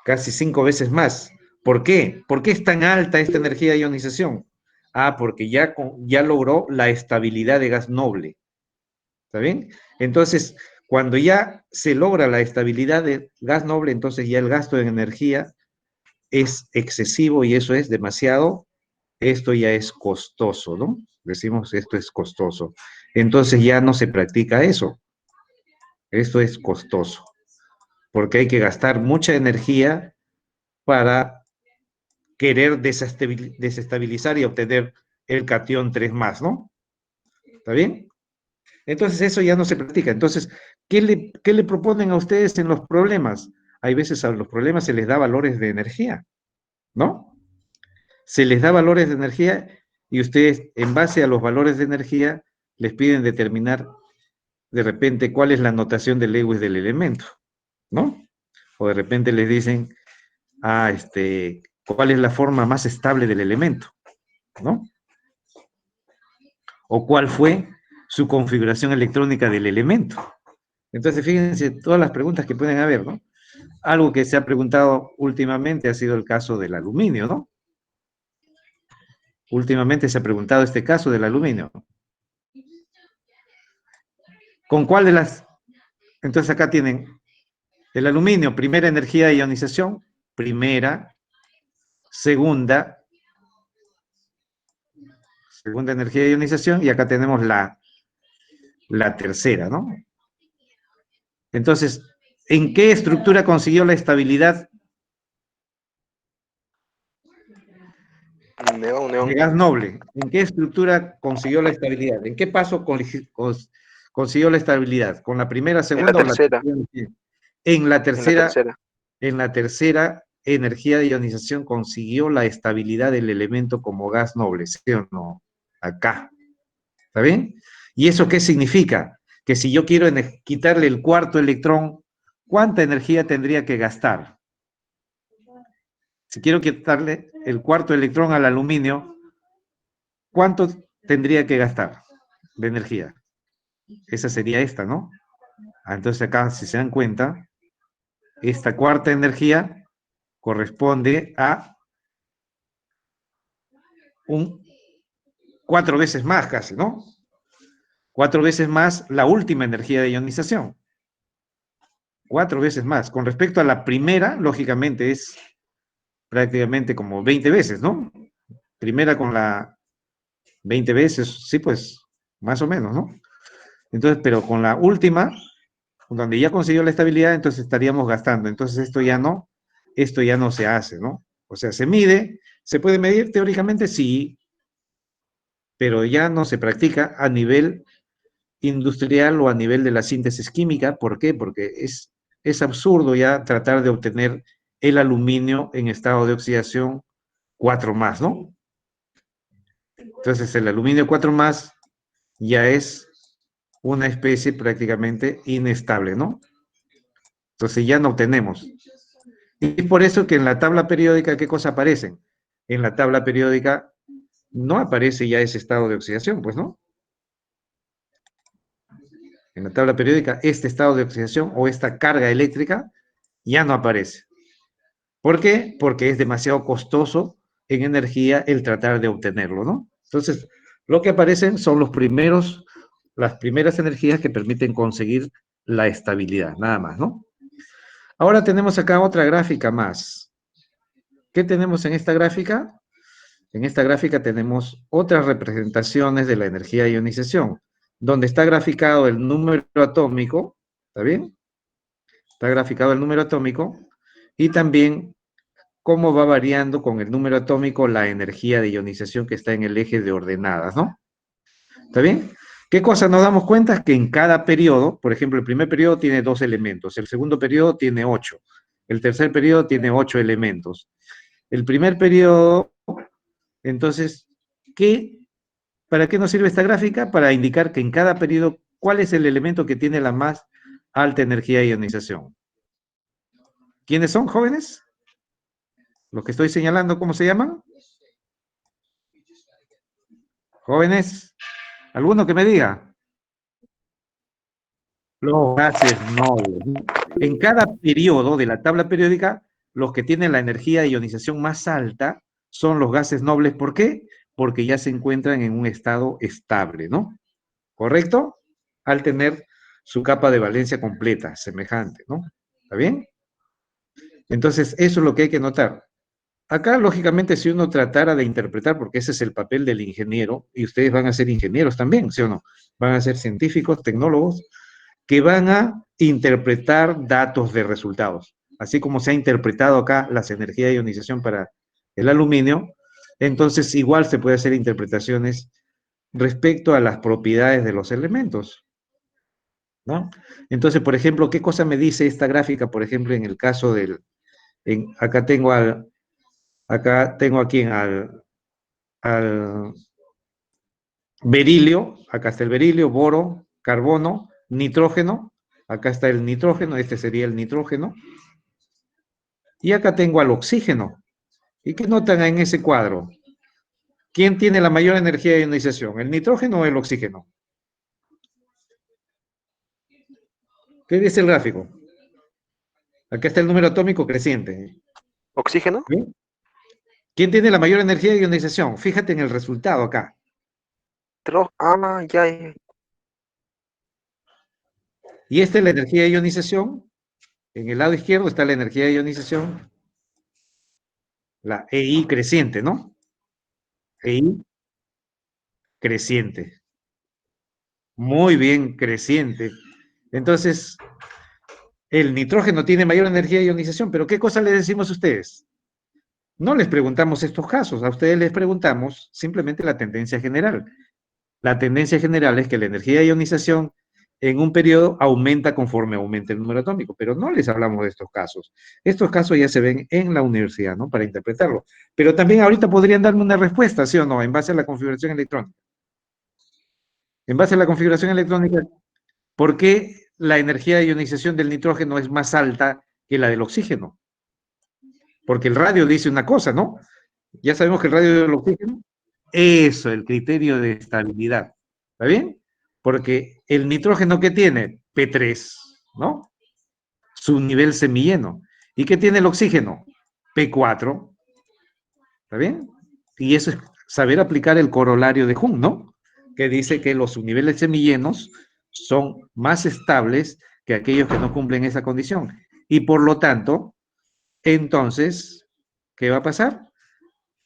Casi 5 veces más. ¿Por qué? ¿Por qué es tan alta esta energía de ionización? Porque ya logró la estabilidad de gas noble. ¿Está bien? Entonces, cuando ya se logra la estabilidad de gas noble, entonces ya el gasto de energía es excesivo y eso es demasiado, esto ya es costoso, ¿no? Decimos esto es costoso. Entonces ya no se practica eso. Esto es costoso, porque hay que gastar mucha energía para querer desestabilizar y obtener el cation 3 más, ¿no? ¿Está bien? Entonces eso ya no se practica. Entonces, ¿qué le proponen a ustedes en los problemas? Hay veces a los problemas se les da valores de energía, ¿no? Se les da valores de energía y ustedes, en base a los valores de energía, les piden determinar de repente cuál es la notación de Lewis del elemento, ¿no? O de repente les dicen, cuál es la forma más estable del elemento, ¿no? O cuál fue su configuración electrónica del elemento. Entonces, fíjense todas las preguntas que pueden haber, ¿no? Algo que se ha preguntado últimamente ha sido el caso del aluminio, ¿no? Últimamente se ha preguntado este caso del aluminio. ¿Con cuál de las? Entonces acá tienen el aluminio, primera energía de ionización, primera, segunda energía de ionización, y acá tenemos la tercera, ¿no? Entonces, ¿en qué estructura consiguió la estabilidad Neón, de neón. gas noble? ¿En qué estructura consiguió la estabilidad? ¿En qué paso consiguió la estabilidad? ¿Con la primera, En la segunda o la tercera. tercera energía? En la En la tercera, tercera. en la tercera energía de ionización consiguió la estabilidad del elemento como gas noble, ¿sí o no? Acá. ¿Está bien? ¿Y eso qué significa? Que si yo quiero quitarle el cuarto electrón, ¿cuánta energía tendría que gastar? Si quiero quitarle el cuarto electrón al aluminio, ¿cuánto tendría que gastar de energía? Esa sería esta, ¿no? Entonces acá, si se dan cuenta, esta cuarta energía corresponde a 4 veces más casi, ¿no? 4 veces más la última energía de ionización. 4 veces más. Con respecto a la primera, lógicamente es prácticamente como 20 veces, ¿no? Primera con la 20 veces, sí, pues, más o menos, ¿no? Entonces, pero con la última, donde ya consiguió la estabilidad, entonces estaríamos gastando. Entonces, esto ya no se hace, ¿no? O sea, se mide, se puede medir teóricamente, sí, pero ya no se practica a nivel industrial o a nivel de la síntesis química. ¿Por qué? Porque es absurdo ya tratar de obtener el aluminio en estado de oxidación 4 más, ¿no? Entonces el aluminio 4 más ya es una especie prácticamente inestable, ¿no? Entonces ya no obtenemos. Y es por eso que en la tabla periódica, ¿qué cosa aparecen? En la tabla periódica no aparece ya ese estado de oxidación, pues, ¿no? En la tabla periódica, este estado de oxidación o esta carga eléctrica ya no aparece. ¿Por qué? Porque es demasiado costoso en energía el tratar de obtenerlo, ¿no? Entonces, lo que aparecen son las primeras energías que permiten conseguir la estabilidad, nada más, ¿no? Ahora tenemos acá otra gráfica más. ¿Qué tenemos en esta gráfica? en esta gráfica tenemos otras representaciones de la energía de ionización, donde está graficado el número atómico, ¿está bien? Está graficado el número atómico y también cómo va variando con el número atómico la energía de ionización que está en el eje de ordenadas, ¿no? ¿Está bien? ¿Qué cosa nos damos cuenta? Que en cada periodo, por ejemplo, el primer periodo tiene 2 elementos, el segundo periodo tiene 8, el tercer periodo tiene 8 elementos. El primer periodo, entonces, ¿para qué nos sirve esta gráfica? Para indicar que en cada periodo, ¿cuál es el elemento que tiene la más alta energía de ionización? ¿Quiénes son, jóvenes? Los que estoy señalando, ¿cómo se llaman? Jóvenes, ¿alguno que me diga? Los gases nobles. En cada periodo de la tabla periódica, los que tienen la energía de ionización más alta son los gases nobles. ¿Por qué? Porque ya se encuentran en un estado estable, ¿no? ¿Correcto? Al tener su capa de valencia completa, semejante, ¿no? ¿Está bien? Entonces, eso es lo que hay que notar. Acá, lógicamente, si uno tratara de interpretar, porque ese es el papel del ingeniero, y ustedes van a ser ingenieros también, ¿sí o no? Van a ser científicos, tecnólogos, que van a interpretar datos de resultados. Así como se ha interpretado acá las energías de ionización para el aluminio, entonces igual se puede hacer interpretaciones respecto a las propiedades de los elementos, ¿no? Entonces, por ejemplo, ¿qué cosa me dice esta gráfica? Por ejemplo, en el caso del, acá tengo aquí al berilio, acá está el berilio, boro, carbono, nitrógeno, acá está el nitrógeno, este sería el nitrógeno, y acá tengo al oxígeno. ¿Y qué notan en ese cuadro? ¿Quién tiene la mayor energía de ionización, el nitrógeno o el oxígeno? ¿Qué dice el gráfico? Acá está el número atómico creciente. ¿Oxígeno? ¿Sí? ¿Quién tiene la mayor energía de ionización? Fíjate en el resultado acá. Ya, ya. Y esta es la energía de ionización. En el lado izquierdo está la energía de ionización, la EI creciente, ¿no? EI creciente. Muy bien, creciente. Entonces, el nitrógeno tiene mayor energía de ionización, pero ¿qué cosa le decimos a ustedes? No les preguntamos estos casos, a ustedes les preguntamos simplemente la tendencia general. La tendencia general es que la energía de ionización en un periodo aumenta conforme aumenta el número atómico, pero no les hablamos de estos casos. Estos casos ya se ven en la universidad, ¿no? Para interpretarlo. Pero también ahorita podrían darme una respuesta, ¿sí o no? En base a la configuración electrónica. En base a la configuración electrónica, ¿por qué la energía de ionización del nitrógeno es más alta que la del oxígeno? Porque el radio dice una cosa, ¿no? Ya sabemos que el radio del oxígeno, eso, el criterio de estabilidad. ¿Está bien? Porque el nitrógeno que tiene, P3, ¿no? Su nivel semilleno. ¿Y qué tiene el oxígeno? P4. ¿Está bien? Y eso es saber aplicar el corolario de Hund, ¿no? Que dice que los niveles semillenos son más estables que aquellos que no cumplen esa condición. Y por lo tanto, entonces, ¿qué va a pasar?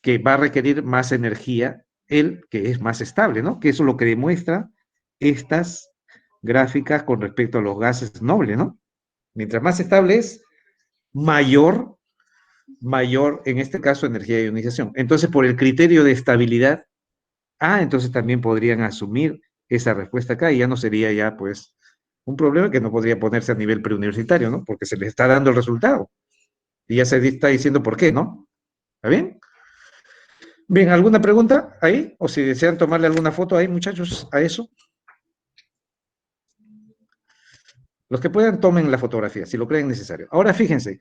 Que va a requerir más energía el que es más estable, ¿no? Que eso es lo que demuestra estas gráficas con respecto a los gases nobles, ¿no? Mientras más estable es, mayor, en este caso, energía de ionización. Entonces, por el criterio de estabilidad, entonces también podrían asumir esa respuesta acá y ya no sería ya, pues, un problema que no podría ponerse a nivel preuniversitario, ¿no? Porque se les está dando el resultado. Y ya se está diciendo por qué, ¿no? ¿Está bien? Bien, ¿alguna pregunta ahí? O si desean tomarle alguna foto ahí, muchachos, a eso. Los que puedan, tomen la fotografía, si lo creen necesario. Ahora fíjense,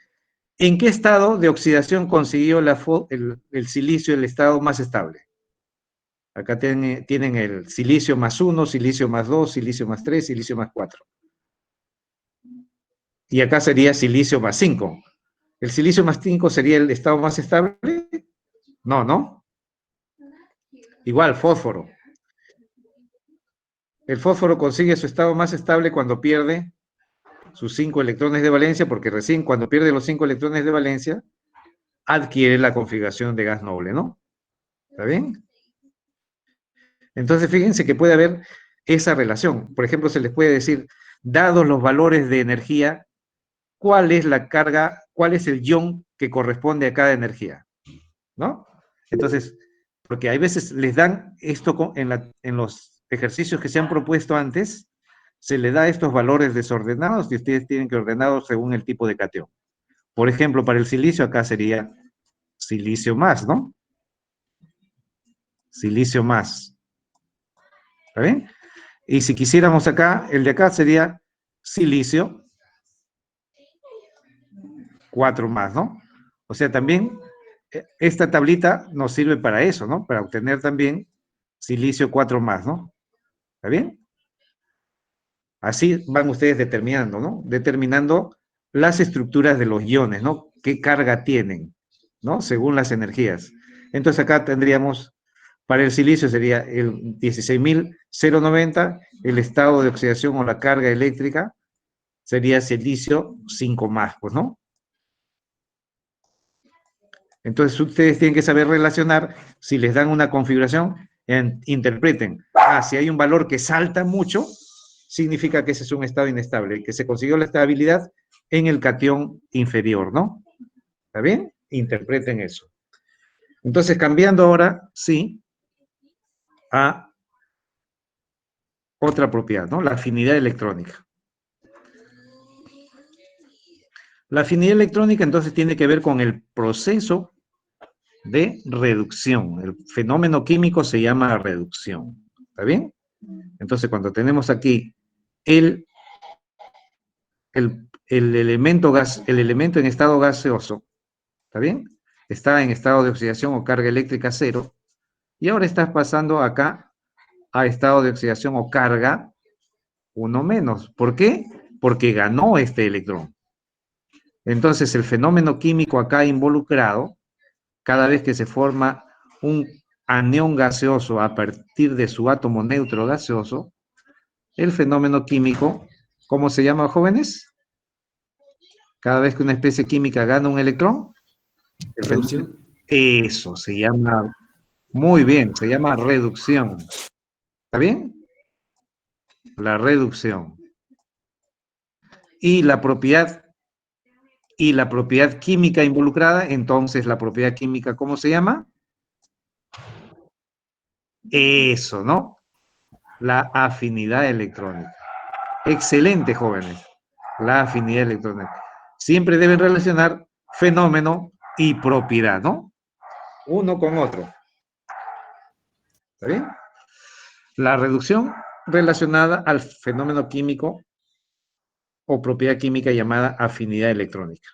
¿en qué estado de oxidación consiguió el silicio el estado más estable? Acá tienen el silicio más 1, silicio más 2, silicio más 3, silicio más 4. Y acá sería silicio más 5. ¿El silicio más 5 sería el estado más estable? No, ¿no? Igual, fósforo. El fósforo consigue su estado más estable cuando pierde sus 5 electrones de valencia, porque recién cuando pierde los 5 electrones de valencia, adquiere la configuración de gas noble, ¿no? ¿Está bien? Entonces, fíjense que puede haber esa relación. Por ejemplo, se les puede decir, dados los valores de energía, ¿cuál es la carga, cuál es el ion que corresponde a cada energía? ¿No? Entonces, porque hay veces les dan esto en los ejercicios que se han propuesto antes, se le da estos valores desordenados y ustedes tienen que ordenarlos según el tipo de catión. Por ejemplo, para el silicio acá sería silicio más, ¿no? Silicio más. ¿Está bien? Y si quisiéramos acá, el de acá sería silicio 4 más, ¿no? O sea, también esta tablita nos sirve para eso, ¿no? Para obtener también silicio 4 más, ¿no? ¿Está bien? Así van ustedes determinando, ¿no? Determinando las estructuras de los iones, ¿no? ¿Qué carga tienen, ¿no? Según las energías. Entonces acá tendríamos, para el silicio sería el 16.090, el estado de oxidación o la carga eléctrica sería silicio 5 más, pues, ¿no? Entonces ustedes tienen que saber relacionar, si les dan una configuración, interpreten, si hay un valor que salta mucho, significa que ese es un estado inestable, que se consiguió la estabilidad en el catión inferior, ¿no? ¿Está bien? Interpreten eso. Entonces, cambiando ahora, sí, a otra propiedad, ¿no? La afinidad electrónica. La afinidad electrónica, entonces, tiene que ver con el proceso de reducción. El fenómeno químico se llama reducción. ¿Está bien? Entonces, cuando tenemos aquí el elemento en estado gaseoso, ¿está bien? Está en estado de oxidación o carga eléctrica cero, y ahora estás pasando acá a estado de oxidación o carga 1 menos. ¿Por qué? Porque ganó este electrón. Entonces, el fenómeno químico acá involucrado, cada vez que se forma un anión gaseoso a partir de su átomo neutro gaseoso, el fenómeno químico, ¿cómo se llama, jóvenes? Cada vez que una especie química gana un electrón, Reducción. eso se llama, muy bien, se llama reducción. ¿Está bien? La reducción. Y la propiedad química involucrada, entonces la propiedad química, ¿cómo se llama? Eso, ¿no? La afinidad electrónica. Excelente, jóvenes. La afinidad electrónica. Siempre deben relacionar fenómeno y propiedad, ¿no? Uno con otro. ¿Está bien? La reducción relacionada al fenómeno químico o propiedad química llamada afinidad electrónica.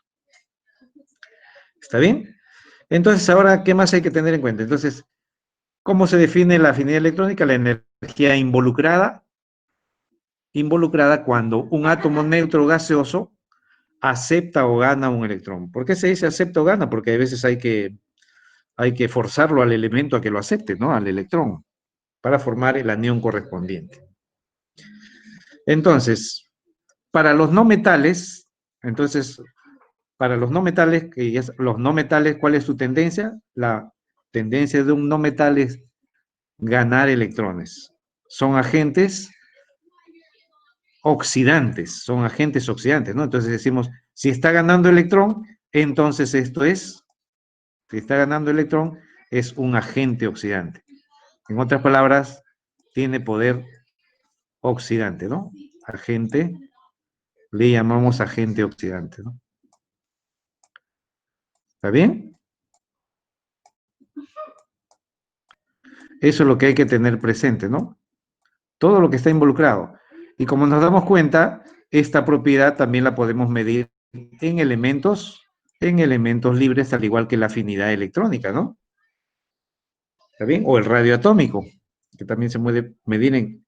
¿Está bien? Entonces, ahora, ¿qué más hay que tener en cuenta? Entonces, ¿cómo se define la afinidad electrónica? La energía involucrada cuando un átomo neutro gaseoso acepta o gana un electrón. ¿Por qué se dice acepta o gana? Porque a veces hay que forzarlo al elemento a que lo acepte, ¿no? Al electrón, para formar el anión correspondiente. Entonces, para los no metales, los no metales, ¿cuál es su tendencia? La tendencia de un no metal es ganar electrones. Son agentes oxidantes, ¿no? Entonces decimos, si está ganando electrón, entonces si está ganando electrón, es un agente oxidante. En otras palabras, tiene poder oxidante, ¿no? Le llamamos agente oxidante, ¿no? ¿Está bien? Eso es lo que hay que tener presente, ¿no? Todo lo que está involucrado. Y como nos damos cuenta, esta propiedad también la podemos medir en elementos libres, al igual que la afinidad electrónica, ¿no? ¿Está bien? O el radio atómico, que también se puede medir en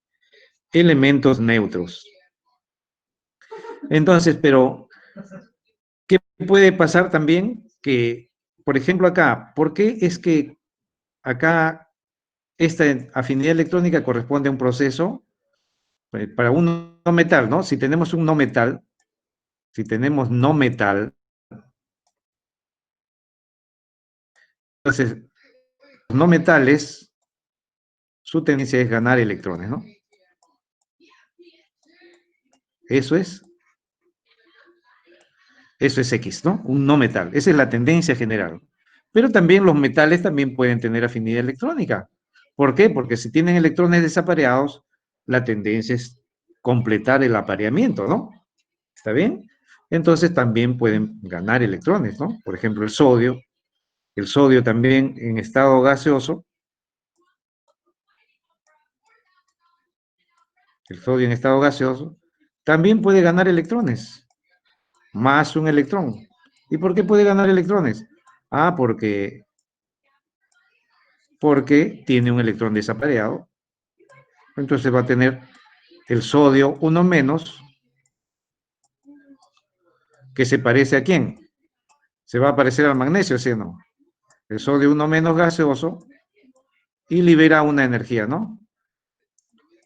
elementos neutros. Entonces, pero, ¿qué puede pasar también? Que, por ejemplo, acá, ¿por qué es que acá esta afinidad electrónica corresponde a un proceso para un no metal, ¿no? Si tenemos no metal, entonces no metales, su tendencia es ganar electrones, ¿no? Eso es X, ¿no? Un no metal. Esa es la tendencia general. Pero también los metales también pueden tener afinidad electrónica. ¿Por qué? Porque si tienen electrones desapareados, la tendencia es completar el apareamiento, ¿no? ¿Está bien? Entonces también pueden ganar electrones, ¿no? Por ejemplo, el sodio también en estado gaseoso, el sodio en estado gaseoso, también puede ganar electrones, más un electrón. ¿Y por qué puede ganar electrones? Ah, porque tiene un electrón desapareado. Entonces va a tener el sodio 1 menos, que se parece a quién? Se va a parecer al magnesio, ¿sí o no? El sodio 1 menos gaseoso y libera una energía, ¿no?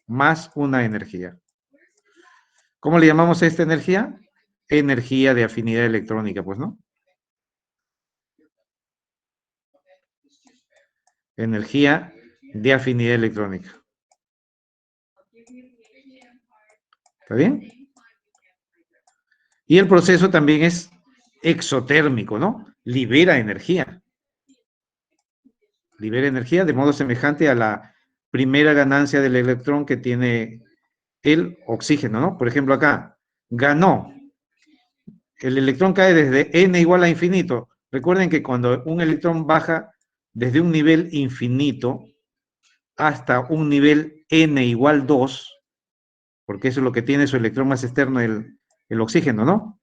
Más una energía. ¿Cómo le llamamos a esta energía? Energía de afinidad electrónica, pues, ¿no? Energía de afinidad electrónica. ¿Está bien? Y el proceso también es exotérmico, ¿no? Libera energía. Libera energía de modo semejante a la primera ganancia del electrón que tiene el oxígeno, ¿no? Por ejemplo, acá, ganó. El electrón cae desde n igual a infinito. Recuerden que cuando un electrón baja desde un nivel infinito hasta un nivel n igual 2, porque eso es lo que tiene su electrón más externo, el oxígeno, ¿no?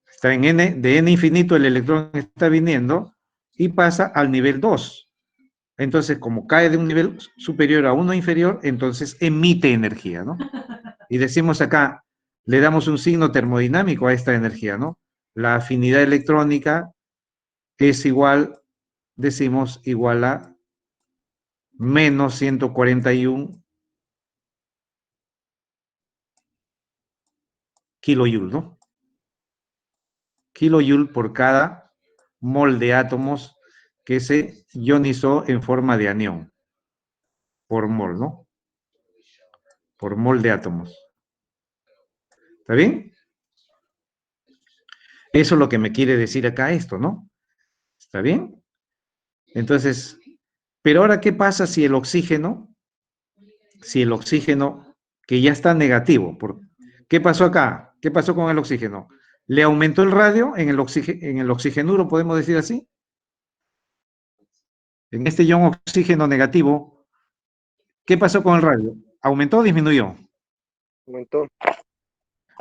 Está en n, de n infinito el electrón está viniendo y pasa al nivel 2. Entonces, como cae de un nivel superior a uno inferior, entonces emite energía, ¿no? Y decimos acá, le damos un signo termodinámico a esta energía, ¿no? La afinidad electrónica es igual, decimos, igual a menos 141 kilojoule, ¿no? Kilojoule por cada mol de átomos que se ionizó en forma de anión, por mol, ¿no? Por mol de átomos. ¿Está bien? Eso es lo que me quiere decir acá esto, ¿no? ¿Está bien? Entonces, pero ahora, ¿qué pasa si el oxígeno que ya está negativo? ¿Qué pasó acá? ¿Qué pasó con el oxígeno? ¿Le aumentó el radio en el oxigenuro, podemos decir así? En este ion oxígeno negativo, ¿qué pasó con el radio? ¿Aumentó o disminuyó? Aumentó.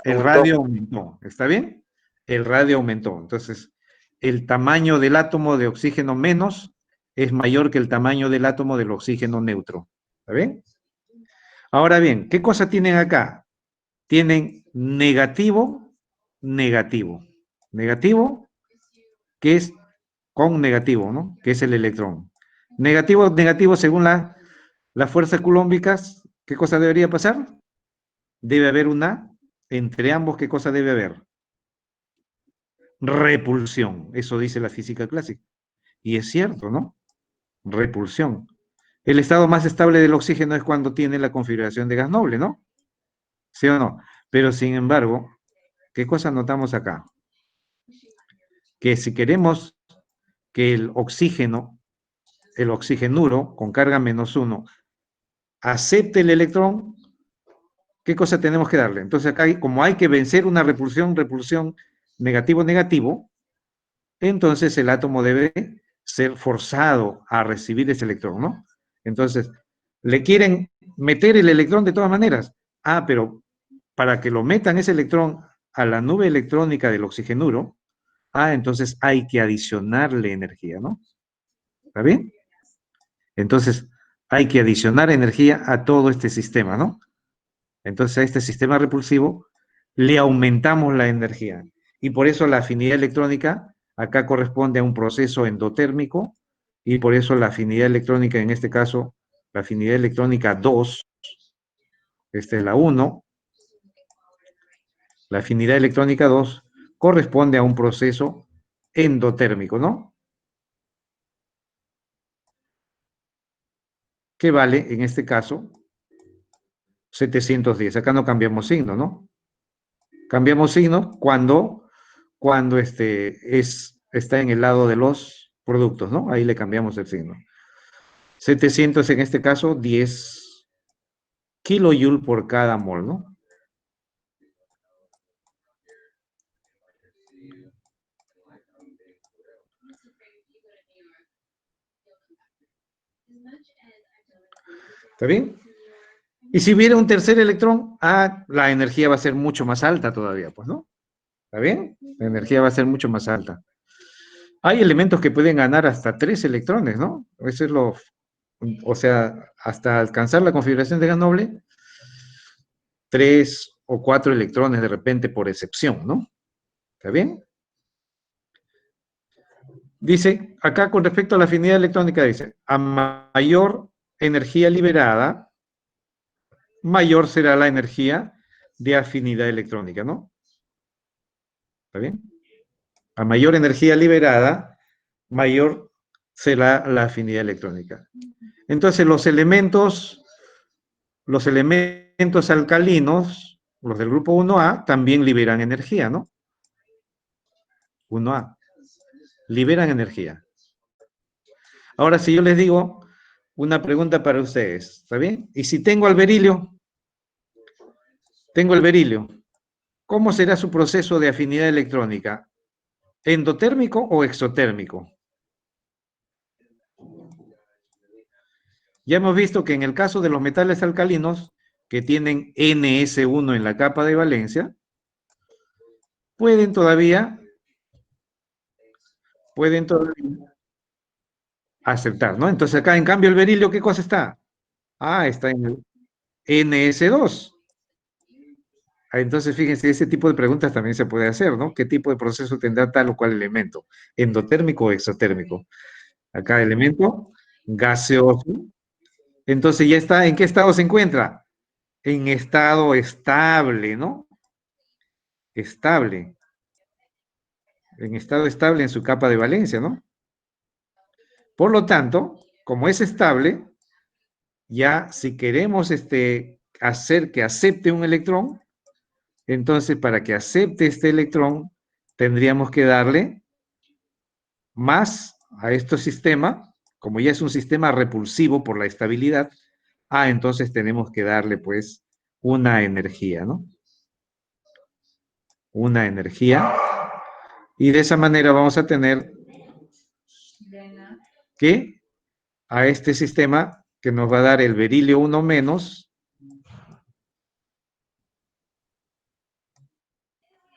El Aumentó. radio aumentó, ¿está bien? El radio aumentó. Entonces, el tamaño del átomo de oxígeno menos es mayor que el tamaño del átomo del oxígeno neutro. ¿Está bien? Ahora bien, ¿qué cosa tienen acá? Tienen negativo, negativo. Negativo, que es con negativo, ¿no? Que es el electrón. Negativo, negativo, según las fuerzas culómbicas, ¿qué cosa debería pasar? Debe haber entre ambos, ¿qué cosa debe haber? Repulsión. Eso dice la física clásica. Y es cierto, ¿no? Repulsión. El estado más estable del oxígeno es cuando tiene la configuración de gas noble, ¿no? ¿Sí o no? Pero sin embargo, ¿qué cosa notamos acá? Que si queremos que el oxigenuro con carga -1, acepte el electrón, ¿qué cosa tenemos que darle? Entonces acá, como hay que vencer una repulsión, negativo, entonces el átomo debe ser forzado a recibir ese electrón, ¿no? Entonces, le quieren meter el electrón de todas maneras. Ah, pero para que lo metan ese electrón a la nube electrónica del oxigenuro, entonces hay que adicionarle energía, ¿no? ¿Está bien? Entonces, hay que adicionar energía a todo este sistema, ¿no? Entonces, a este sistema repulsivo le aumentamos la energía. Y por eso la afinidad electrónica acá corresponde a un proceso endotérmico y por eso la afinidad electrónica, en este caso, la afinidad electrónica 2, esta es la 1, la afinidad electrónica 2 corresponde a un proceso endotérmico, ¿no? que vale, en este caso, 710. Acá no cambiamos signo, ¿no? Cambiamos signo cuando está en el lado de los productos, ¿no? Ahí le cambiamos el signo. 700 en este caso, 10 kilojoule por cada mol, ¿no? ¿Está bien? Y si hubiera un tercer electrón, la energía va a ser mucho más alta todavía, pues, ¿no? ¿Está bien? La energía va a ser mucho más alta. Hay elementos que pueden ganar hasta 3 electrones, ¿no? Eso es o sea, hasta alcanzar la configuración de gas noble, 3 o 4 electrones de repente por excepción, ¿no? ¿Está bien? Dice, acá con respecto a la afinidad electrónica, dice, a mayor energía liberada, mayor será la energía de afinidad electrónica, ¿no? ¿Está bien? A mayor energía liberada, mayor será la afinidad electrónica. Entonces, los elementos alcalinos, los del grupo 1A, también liberan energía, ¿no? 1A. Liberan energía. Ahora, si yo les digo una pregunta para ustedes, ¿está bien? Y si tengo el berilio, ¿cómo será su proceso de afinidad electrónica? ¿Endotérmico o exotérmico? Ya hemos visto que en el caso de los metales alcalinos, que tienen NS1 en la capa de valencia, pueden todavía aceptar, ¿no? Entonces acá, en cambio, el berilio, ¿qué cosa está? Está en el NS2. Entonces, fíjense, ese tipo de preguntas también se puede hacer, ¿no? ¿Qué tipo de proceso tendrá tal o cual elemento? ¿Endotérmico o exotérmico? Acá, elemento gaseoso. Entonces, ya está, ¿en qué estado se encuentra? En estado estable, ¿no? Estable. En estado estable en su capa de valencia, ¿no? Por lo tanto, como es estable, ya si queremos hacer que acepte un electrón, entonces para que acepte este electrón, tendríamos que darle más a este sistema, como ya es un sistema repulsivo por la estabilidad, entonces tenemos que darle pues una energía, ¿no? Una energía. Y de esa manera vamos a tener que a este sistema que nos va a dar el berilio 1 menos,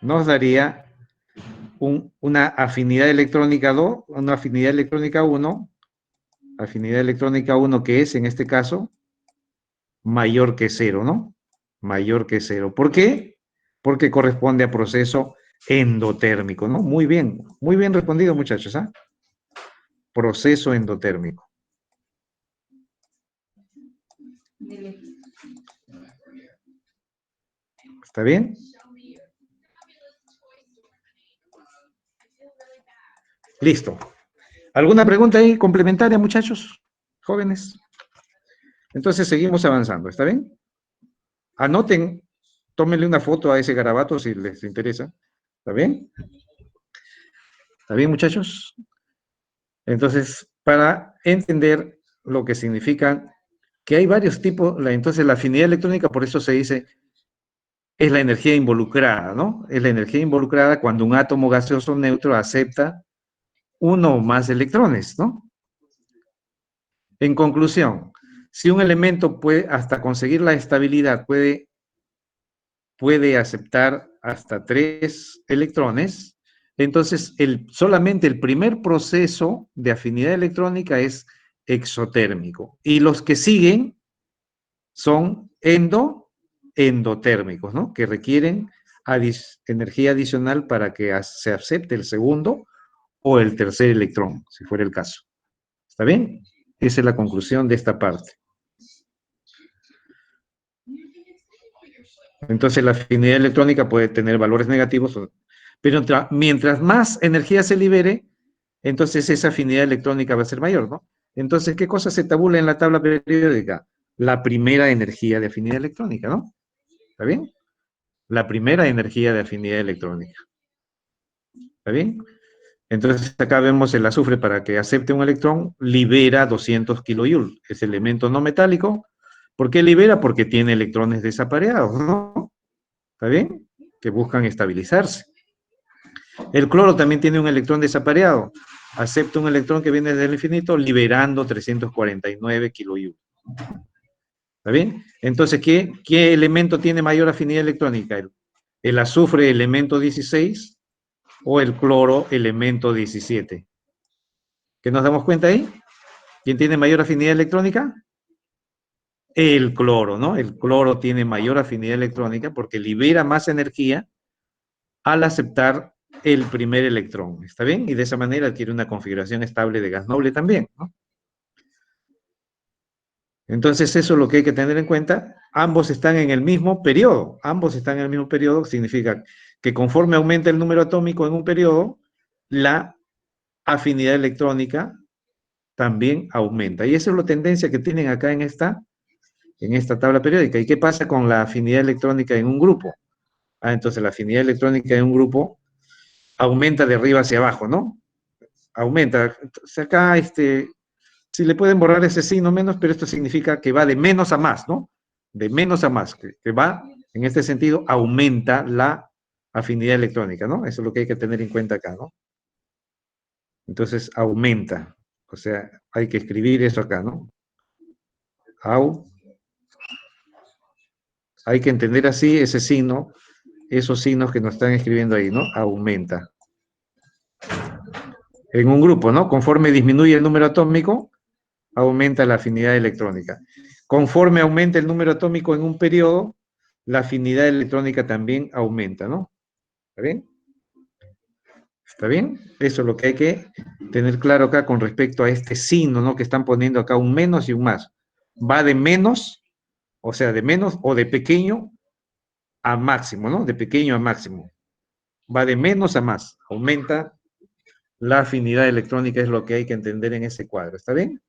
nos daría una afinidad electrónica 2, una afinidad electrónica 1, que es en este caso mayor que 0, ¿no? Mayor que 0. ¿Por qué? Porque corresponde a proceso endotérmico, ¿no? Muy bien respondido, muchachos, ¿ah? Proceso endotérmico. ¿Está bien? Listo. ¿Alguna pregunta ahí complementaria, muchachos? Jóvenes. Entonces seguimos avanzando, ¿está bien? Anoten, tómenle una foto a ese garabato si les interesa. ¿Está bien? ¿Está bien, muchachos? Entonces, para entender lo que significa que hay varios tipos, entonces la afinidad electrónica, por eso se dice, es la energía involucrada, ¿no? Es la energía involucrada cuando un átomo gaseoso neutro acepta uno o más electrones, ¿no? En conclusión, si un elemento puede, hasta conseguir la estabilidad, puede aceptar hasta 3 electrones, entonces solamente el primer proceso de afinidad electrónica es exotérmico. Y los que siguen son endotérmicos, ¿no? Que requieren energía adicional para que se acepte el segundo o el tercer electrón, si fuera el caso. ¿Está bien? Esa es la conclusión de esta parte. Entonces la afinidad electrónica puede tener valores negativos, pero mientras más energía se libere, entonces esa afinidad electrónica va a ser mayor, ¿no? Entonces, ¿qué cosa se tabula en la tabla periódica? La primera energía de afinidad electrónica, ¿no? ¿Está bien? La primera energía de afinidad electrónica. ¿Está bien? Entonces, acá vemos el azufre para que acepte un electrón, libera 200 kilojoules. Es elemento no metálico. ¿Por qué libera? Porque tiene electrones desapareados, ¿no? ¿Está bien? Que buscan estabilizarse. El cloro también tiene un electrón desapareado. Acepta un electrón que viene del infinito, liberando 349 kilojoules. ¿Está bien? Entonces, ¿qué elemento tiene mayor afinidad electrónica? ¿El azufre, elemento 16, o el cloro, elemento 17? ¿Qué nos damos cuenta ahí? ¿Quién tiene mayor afinidad electrónica? El cloro, ¿no? El cloro tiene mayor afinidad electrónica porque libera más energía al aceptar el primer electrón. ¿Está bien? Y de esa manera adquiere una configuración estable de gas noble también, ¿no? Entonces, eso es lo que hay que tener en cuenta. Ambos están en el mismo periodo. Ambos están en el mismo periodo. Significa que conforme aumenta el número atómico en un periodo, la afinidad electrónica también aumenta. Y esa es la tendencia que tienen acá en esta tabla periódica. ¿Y qué pasa con la afinidad electrónica en un grupo? Entonces la afinidad electrónica en un grupo aumenta de arriba hacia abajo, ¿no? Aumenta. Entonces acá, si le pueden borrar ese signo menos, pero esto significa que va de menos a más, ¿no? De menos a más, que va, en este sentido, aumenta la afinidad electrónica, ¿no? Eso es lo que hay que tener en cuenta acá, ¿no? Entonces, aumenta. O sea, hay que escribir eso acá, ¿no? Hay que entender así ese signo, esos signos que nos están escribiendo ahí, ¿no? Aumenta. En un grupo, ¿no? Conforme disminuye el número atómico, aumenta la afinidad electrónica. Conforme aumenta el número atómico en un periodo, la afinidad electrónica también aumenta, ¿no? ¿Está bien? ¿Está bien? Eso es lo que hay que tener claro acá con respecto a este signo, ¿no? Que están poniendo acá un menos y un más. Va de menos, o sea, de menos o de pequeño a máximo, ¿no? De pequeño a máximo. Va de menos a más. Aumenta la afinidad electrónica, es lo que hay que entender en ese cuadro. ¿Está bien?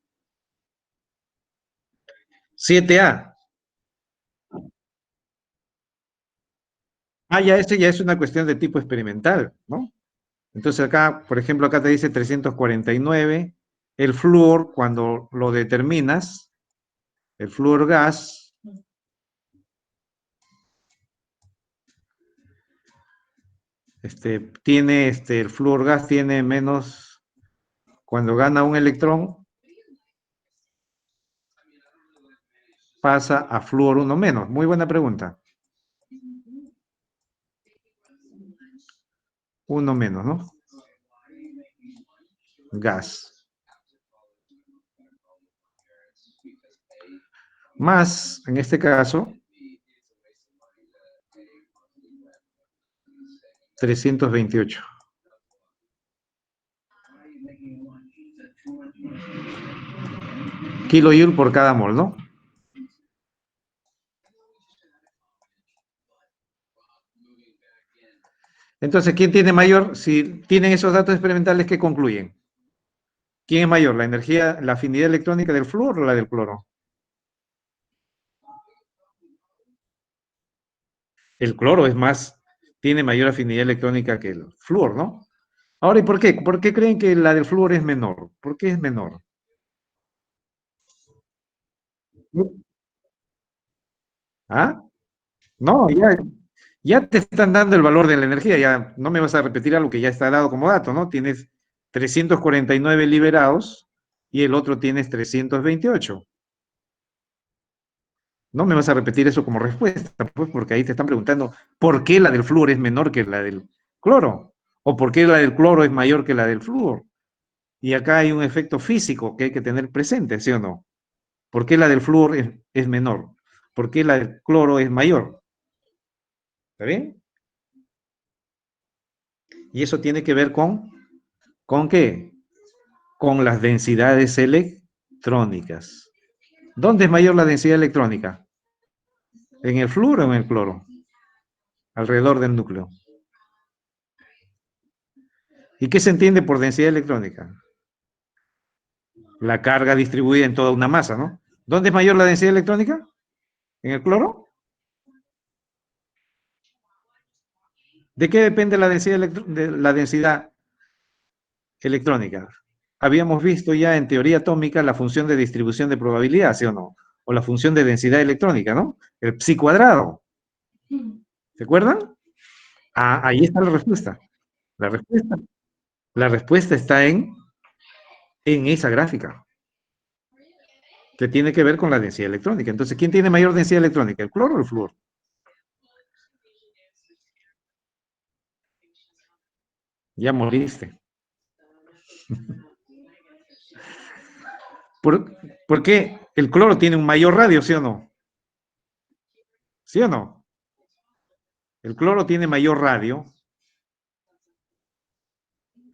7A. Ya este ya es una cuestión de tipo experimental, ¿no? Entonces acá, por ejemplo, acá te dice 349. El flúor, cuando lo determinas, el flúor gas, el flúor gas tiene menos, cuando gana un electrón, pasa a flúor 1 menos. Muy buena pregunta. 1 menos, ¿no? Gas. Más, en este caso, 328. Kilojoule por cada mol, ¿no? Entonces, ¿quién tiene mayor? Si tienen esos datos experimentales, ¿qué concluyen? ¿Quién es mayor? ¿La afinidad electrónica del flúor o la del cloro? El cloro es más, tiene mayor afinidad electrónica que el flúor, ¿no? Ahora, ¿y por qué? ¿Por qué creen que la del flúor es menor? ¿Por qué es menor? ¿Ah? No, ya te están dando el valor de la energía, ya no me vas a repetir algo que ya está dado como dato, ¿no? Tienes 349 liberados y el otro tienes 328. No me vas a repetir eso como respuesta, pues, porque ahí te están preguntando por qué la del flúor es menor que la del cloro, o por qué la del cloro es mayor que la del flúor. Y acá hay un efecto físico que hay que tener presente, ¿sí o no? ¿Por qué la del flúor es menor? ¿Por qué la del cloro es mayor? ¿Está bien? Y eso tiene que ver ¿con qué? Con las densidades electrónicas. ¿Dónde es mayor la densidad electrónica? ¿En el flúor o en el cloro? Alrededor del núcleo. ¿Y qué se entiende por densidad electrónica? la carga distribuida en toda una masa, ¿no? ¿Dónde es mayor la densidad electrónica? ¿En el cloro? ¿De qué depende la densidad, electrónica? Habíamos visto ya en teoría atómica la función de distribución de probabilidad, ¿sí o no? O la función de densidad electrónica, ¿no? El psi cuadrado. ¿Se acuerdan? Ah, ahí está la respuesta. La respuesta, la respuesta está en esa gráfica, que tiene que ver con la densidad electrónica. Entonces, ¿quién tiene mayor densidad electrónica, el cloro o el flúor? Ya moriste. ¿Por qué? El cloro tiene un mayor radio, ¿sí o no? ¿Sí o no? El cloro tiene mayor radio,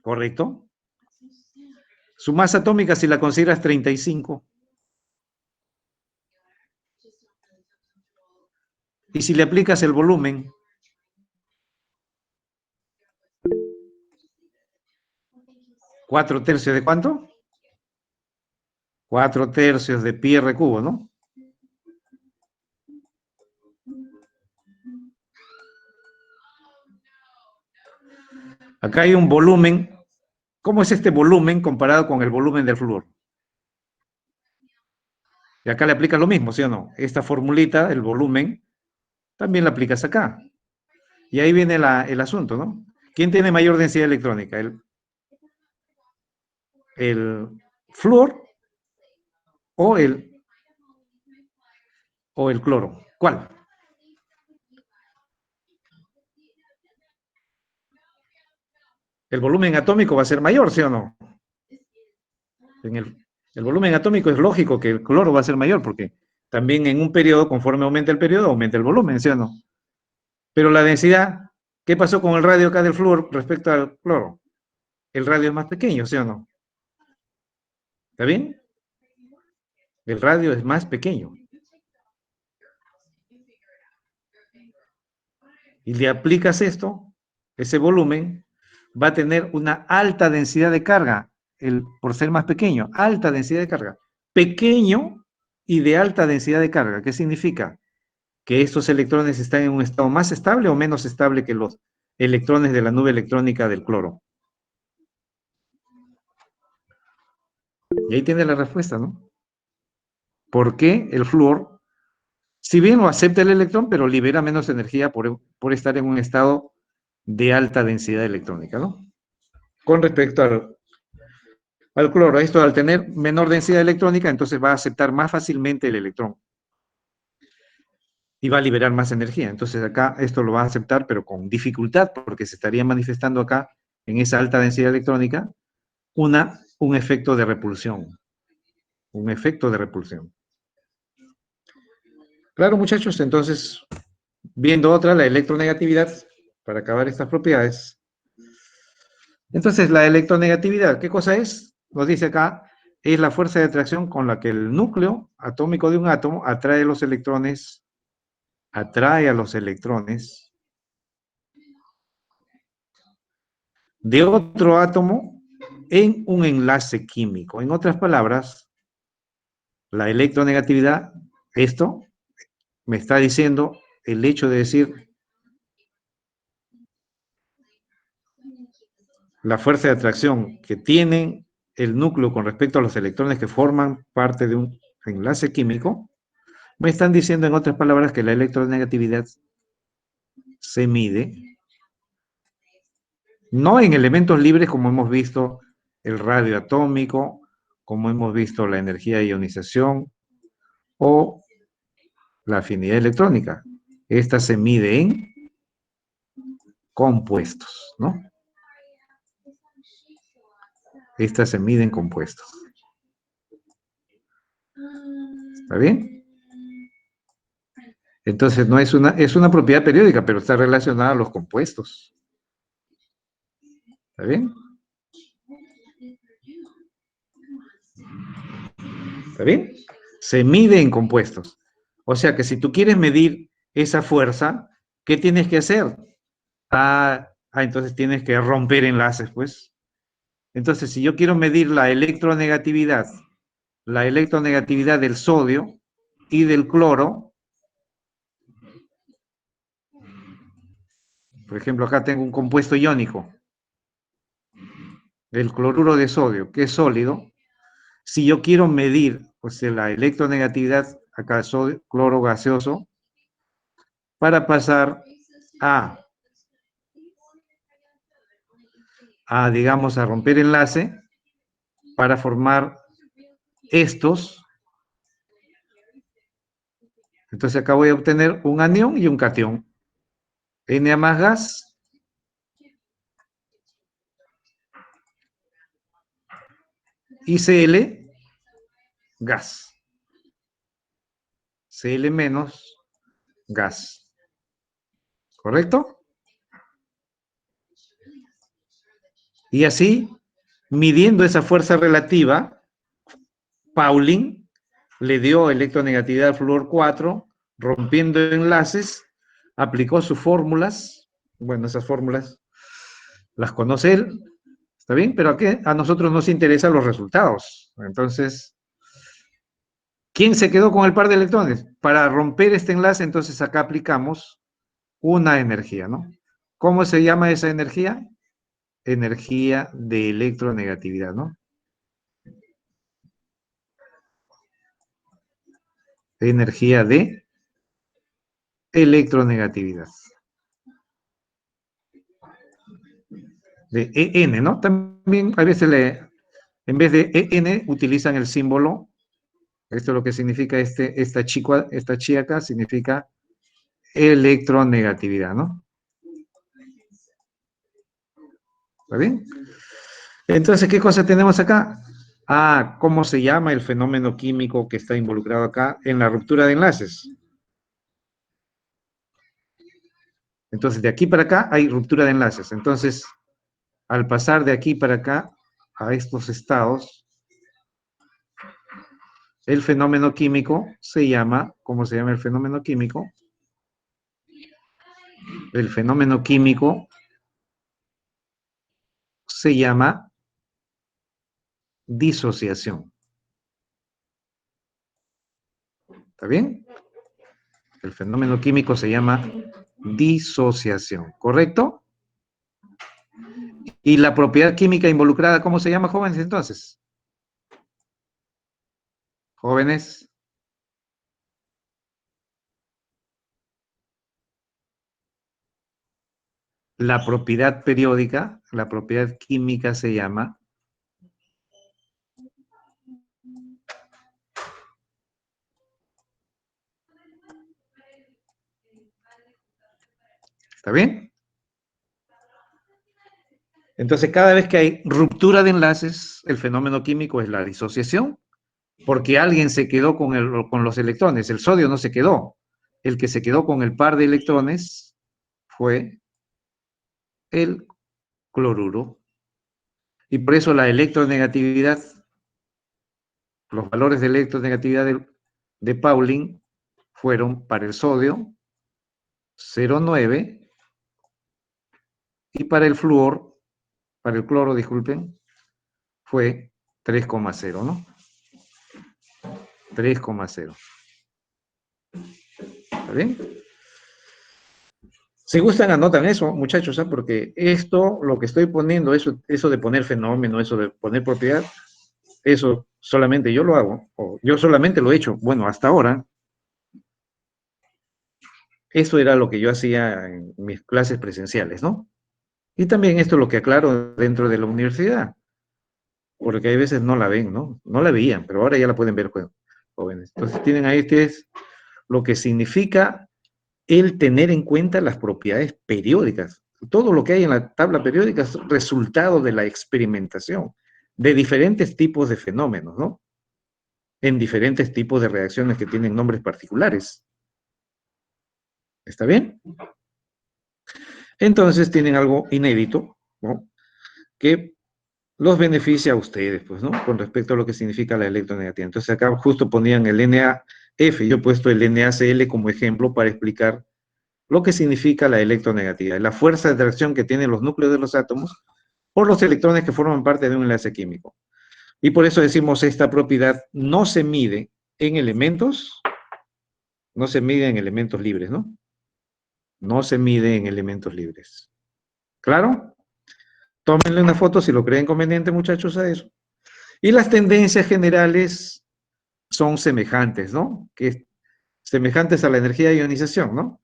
¿correcto? Su masa atómica, si la consideras 35. Y si le aplicas el volumen, ¿4/3 de cuánto? 4/3 de pi r cubo, ¿no? Acá hay un volumen. ¿Cómo es este volumen comparado con el volumen del flúor? Y acá le aplicas lo mismo, ¿sí o no? Esta formulita, el volumen, también la aplicas acá. Y ahí viene el asunto, ¿no? ¿Quién tiene mayor densidad electrónica? ¿El flúor o el cloro? ¿Cuál? El volumen atómico va a ser mayor, ¿sí o no? En el volumen atómico es lógico que el cloro va a ser mayor, porque también en un periodo, conforme aumenta el periodo, aumenta el volumen, ¿sí o no? Pero la densidad, ¿qué pasó con el radio acá del flúor respecto al cloro? El radio es más pequeño, ¿sí o no? ¿Está bien? El radio es más pequeño. Y le aplicas esto, ese volumen, va a tener una alta densidad de carga, por ser más pequeño, alta densidad de carga. Pequeño y de alta densidad de carga. ¿Qué significa? Que estos electrones están en un estado más estable o menos estable que los electrones de la nube electrónica del cloro. Y ahí tiene la respuesta, ¿no? ¿Por qué el flúor, si bien lo acepta el electrón, pero libera menos energía por estar en un estado de alta densidad electrónica, ¿no? Con respecto al cloro, esto al tener menor densidad electrónica, entonces va a aceptar más fácilmente el electrón y va a liberar más energía. Entonces acá esto lo va a aceptar, pero con dificultad, porque se estaría manifestando acá, en esa alta densidad electrónica, un efecto de repulsión. Un efecto de repulsión. Claro, muchachos, entonces, viendo otra, la electronegatividad, para acabar estas propiedades. Entonces, la electronegatividad, ¿qué cosa es? Nos dice acá, es la fuerza de atracción con la que el núcleo atómico de un átomo atrae a los electrones de otro átomo en un enlace químico. En otras palabras, la electronegatividad, esto me está diciendo el hecho de decir la fuerza de atracción que tiene el núcleo con respecto a los electrones que forman parte de un enlace químico, me están diciendo en otras palabras que la electronegatividad se mide no en elementos libres como hemos visto el radio atómico, como hemos visto la energía de ionización o la afinidad electrónica. Esta se mide en compuestos, ¿no? Esta se mide en compuestos. ¿Está bien? Entonces no es una propiedad periódica, pero está relacionada a los compuestos. ¿Está bien? ¿Está bien? Se mide en compuestos. O sea que si tú quieres medir esa fuerza, ¿qué tienes que hacer? Entonces tienes que romper enlaces, pues. Entonces, si yo quiero medir la electronegatividad la electronegatividad del sodio y del cloro. Por ejemplo, acá tengo un compuesto iónico, el cloruro de sodio, que es sólido. Si yo quiero medir pues, la electronegatividad, acá sodio, cloro gaseoso, para pasar digamos, a romper enlace para formar estos. Entonces acá voy a obtener un anión y un cation. Na más gas y Cl gas. Cl menos gas. ¿Correcto? Y así, midiendo esa fuerza relativa, Pauling le dio electronegatividad al flúor 4, rompiendo enlaces, aplicó sus fórmulas. Bueno, esas fórmulas las conoce él, ¿está bien? Pero aquí a nosotros nos interesan los resultados. Entonces, ¿quién se quedó con el par de electrones? Para romper este enlace, entonces acá aplicamos una energía, ¿no? ¿Cómo se llama esa energía? Energía de electronegatividad, ¿no? Energía de electronegatividad. De En, ¿no? También a veces en vez de En utilizan el símbolo. Esto es lo que significa esta chi acá, significa electronegatividad, ¿no? ¿Está bien? Entonces, ¿qué cosa tenemos acá? ¿Cómo se llama el fenómeno químico que está involucrado acá en la ruptura de enlaces? Entonces, de aquí para acá hay ruptura de enlaces. Entonces, al pasar de aquí para acá a estos estados, el fenómeno químico se llama, ¿cómo se llama el fenómeno químico? El fenómeno químico se llama disociación. ¿Está bien? El fenómeno químico se llama disociación, ¿correcto? ¿Y la propiedad química involucrada, cómo se llama, jóvenes, entonces? Jóvenes. La propiedad periódica, la propiedad química se llama ¿está bien? Entonces, cada vez que hay ruptura de enlaces, el fenómeno químico es la disociación, porque alguien se quedó con los electrones. El sodio no se quedó. El que se quedó con el par de electrones fue el cloruro. Y por eso la electronegatividad, los valores de electronegatividad de Pauling fueron para el sodio 0,9 y para el flúor, para el cloro, disculpen, fue 3,0, ¿no? 3,0. ¿Está bien? Si gustan, anotan eso, muchachos, ¿eh? Porque esto, lo que estoy poniendo, eso de poner fenómeno, eso de poner propiedad, eso solamente yo lo hago, o yo solamente lo he hecho, bueno, hasta ahora. Eso era lo que yo hacía en mis clases presenciales, ¿no? Y también esto es lo que aclaro dentro de la universidad, porque hay veces no la ven, ¿no? No la veían, pero ahora ya la pueden ver, jóvenes. Entonces tienen ahí es lo que significa el tener en cuenta las propiedades periódicas. Todo lo que hay en la tabla periódica es resultado de la experimentación de diferentes tipos de fenómenos, ¿no? En diferentes tipos de reacciones que tienen nombres particulares. ¿Está bien? Entonces tienen algo inédito, ¿no? Que los beneficia a ustedes, pues, ¿no? Con respecto a lo que significa la electronegatividad. Entonces acá justo ponían el NaF, yo he puesto el NaCl como ejemplo para explicar lo que significa la electronegatividad, la fuerza de atracción que tienen los núcleos de los átomos por los electrones que forman parte de un enlace químico. Y por eso decimos esta propiedad no se mide en elementos, no se mide en elementos libres, ¿no? No se mide en elementos libres. ¿Claro? Tómenle una foto si lo creen conveniente, muchachos, a eso. Y las tendencias generales son semejantes, ¿no? Que semejantes a la energía de ionización, ¿no?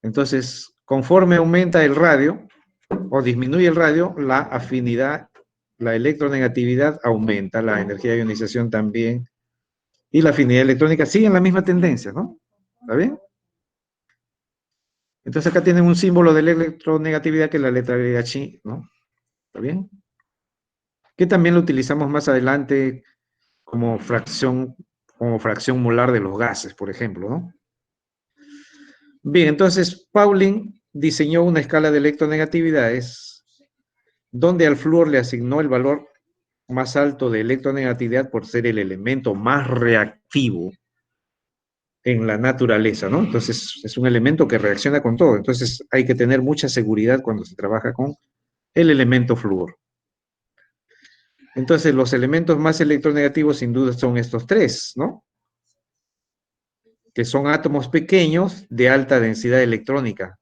Entonces, conforme aumenta el radio o disminuye el radio, la afinidad, la electronegatividad aumenta, la energía de ionización también, y la afinidad electrónica siguen la misma tendencia, ¿no? ¿Está bien? Entonces acá tienen un símbolo de la electronegatividad que es la letra griega chi, ¿no? ¿Está bien? Que también lo utilizamos más adelante como fracción molar de los gases, por ejemplo, ¿no? Bien, entonces Pauling diseñó una escala de electronegatividades donde al flúor le asignó el valor más alto de electronegatividad por ser el elemento más reactivo en la naturaleza, ¿no? Entonces es un elemento que reacciona con todo, entonces hay que tener mucha seguridad cuando se trabaja con el elemento flúor. Entonces los elementos más electronegativos sin duda son estos tres, ¿no? Que son átomos pequeños de alta densidad electrónica.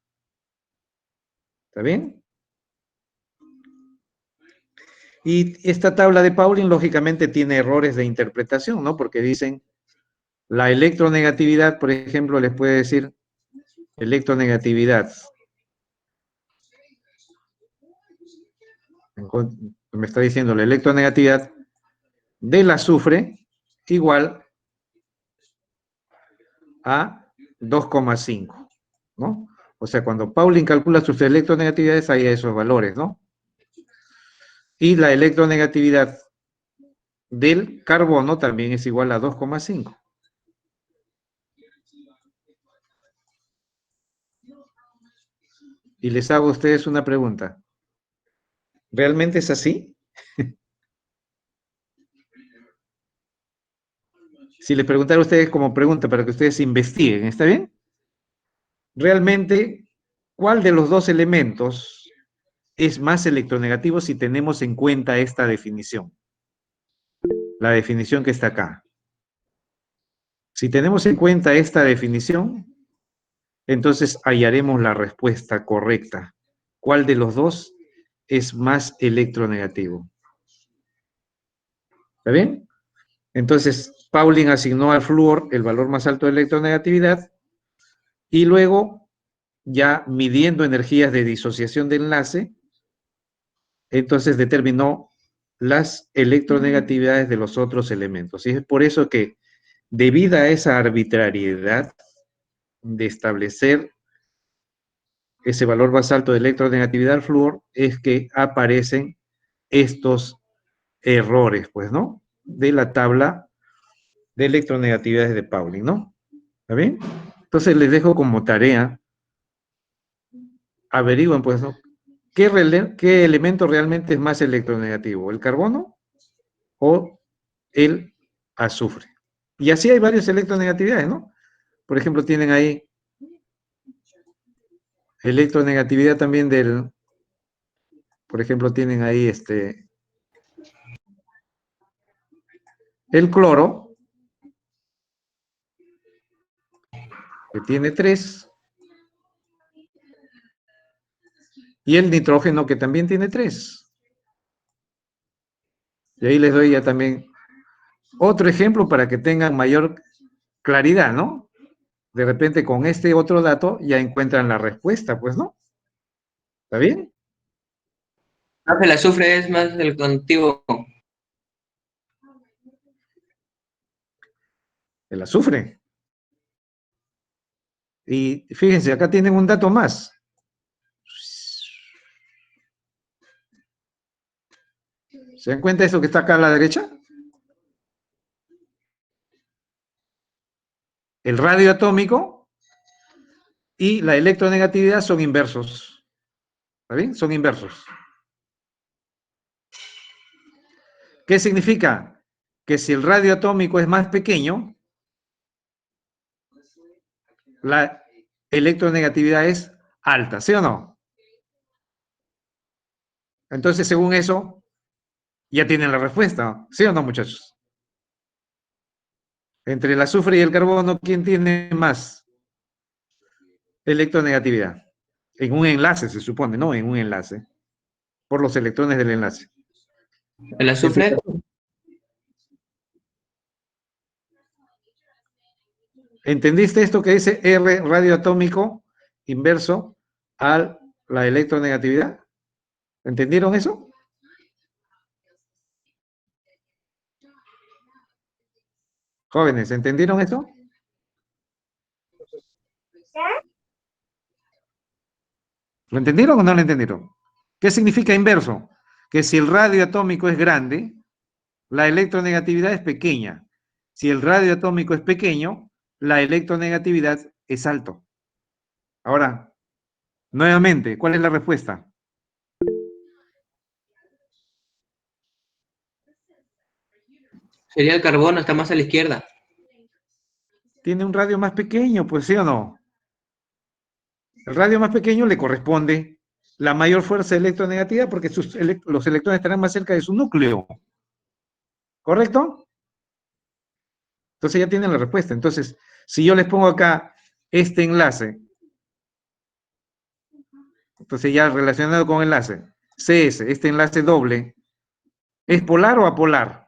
¿Está bien? Y esta tabla de Pauling lógicamente tiene errores de interpretación, ¿no? Porque dicen la electronegatividad, por ejemplo, les puede decir electronegatividad. Me está diciendo la electronegatividad del azufre igual a 2,5, ¿no? O sea, cuando Pauling calcula sus electronegatividades hay esos valores, ¿no? Y la electronegatividad del carbono también es igual a 2,5. Y les hago a ustedes una pregunta. ¿Realmente es así? Si les preguntara a ustedes como pregunta para que ustedes investiguen, ¿está bien? Realmente, ¿cuál de los dos elementos es más electronegativo si tenemos en cuenta esta definición? La definición que está acá. Si tenemos en cuenta esta definición, entonces hallaremos la respuesta correcta. ¿Cuál de los dos es más electronegativo? ¿Está bien? Entonces, Pauling asignó al flúor el valor más alto de electronegatividad y luego, ya midiendo energías de disociación de enlace, entonces determinó las electronegatividades de los otros elementos. Y es por eso que, debido a esa arbitrariedad de establecer ese valor más alto de electronegatividad al flúor, es que aparecen estos errores, pues, ¿no? De la tabla de electronegatividades de Pauling, ¿no? ¿Está bien? Entonces les dejo como tarea, averigüen, pues, ¿no? ¿Qué elemento realmente es más electronegativo? ¿El carbono o el azufre? Y así hay varias electronegatividades, ¿no? Por ejemplo, tienen ahí electronegatividad también del, por ejemplo, tienen ahí el cloro, que tiene 3, y el nitrógeno, que también tiene 3. Y ahí les doy ya también otro ejemplo para que tengan mayor claridad, ¿no? De repente con este otro dato ya encuentran la respuesta, pues, ¿no? ¿Está bien? El azufre es más electronegativo. El azufre. Y fíjense, acá tienen un dato más. ¿Se dan cuenta de eso que está acá a la derecha? El radio atómico y la electronegatividad son inversos. ¿Está bien? Son inversos. ¿Qué significa? Que si el radio atómico es más pequeño, la electronegatividad es alta, ¿sí o no? Entonces, según eso, Ya tienen la respuesta, ¿sí o no, muchachos? Entre el azufre y el carbono, ¿quién tiene más electronegatividad? En un enlace, se supone, ¿no? En un enlace, por los electrones del enlace. ¿El Entre- azufre? ¿Entendiste esto que dice R radioatómico inverso a la electronegatividad? ¿Entendieron eso? Jóvenes, ¿entendieron eso? ¿Lo entendieron o no lo entendieron? ¿Qué significa inverso? Que si el radio atómico es grande, la electronegatividad es pequeña. Si el radio atómico es pequeño, la electronegatividad es alto. Ahora, nuevamente, ¿cuál es la respuesta? Sería el carbono, está más a la izquierda. Tiene un radio más pequeño, pues sí o no. El radio más pequeño le corresponde la mayor fuerza electronegativa porque los electrones estarán más cerca de su núcleo. ¿Correcto? Entonces ya tienen la respuesta. Entonces, si yo les pongo acá este enlace, entonces ya relacionado con enlace, CS, este enlace doble, ¿es polar o apolar?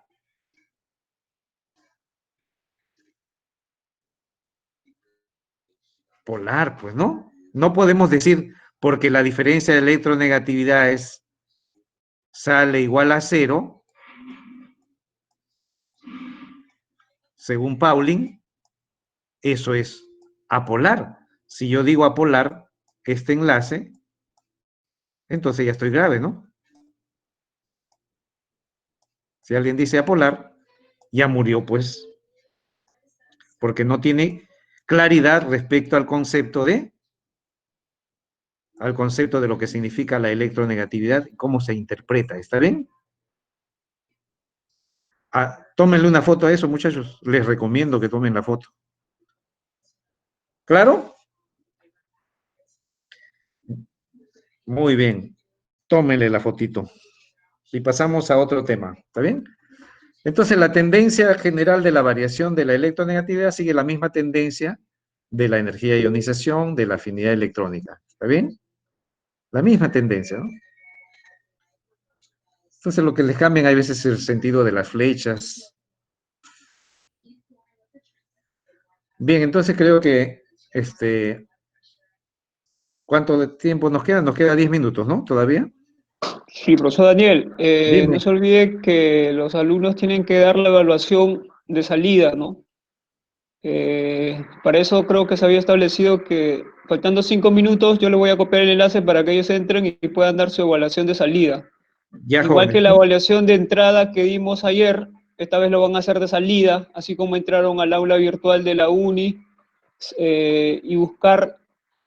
Polar, pues, ¿no? No podemos decir porque la diferencia de electronegatividad sale igual a cero, según Pauling, eso es apolar. Si yo digo apolar, este enlace, entonces ya estoy grave, ¿no? Si alguien dice apolar, ya murió, pues, porque no tiene claridad respecto al concepto de lo que significa la electronegatividad y cómo se interpreta. ¿Está bien? Ah, tómenle una foto a eso, muchachos. Les recomiendo que tomen la foto. ¿Claro? Muy bien. Tómenle la fotito. Y pasamos a otro tema. ¿Está bien? Entonces, la tendencia general de la variación de la electronegatividad sigue la misma tendencia de la energía de ionización, de la afinidad electrónica. ¿Está bien? La misma tendencia, ¿no? Entonces, lo que les cambian hay veces el sentido de las flechas. Bien, entonces creo que, ¿cuánto tiempo nos queda? Nos queda 10 minutos, ¿no? ¿Todavía? Sí, profesor Daniel, Dime. no se olvide que los alumnos tienen que dar la evaluación de salida, ¿no? Para eso creo que se había establecido que faltando 5 minutos yo le voy a copiar el enlace para que ellos entren y puedan dar su evaluación de salida. Ya, Igual jóvenes. que la evaluación de entrada que dimos ayer, esta vez lo van a hacer de salida, así como entraron al aula virtual de la uni y buscar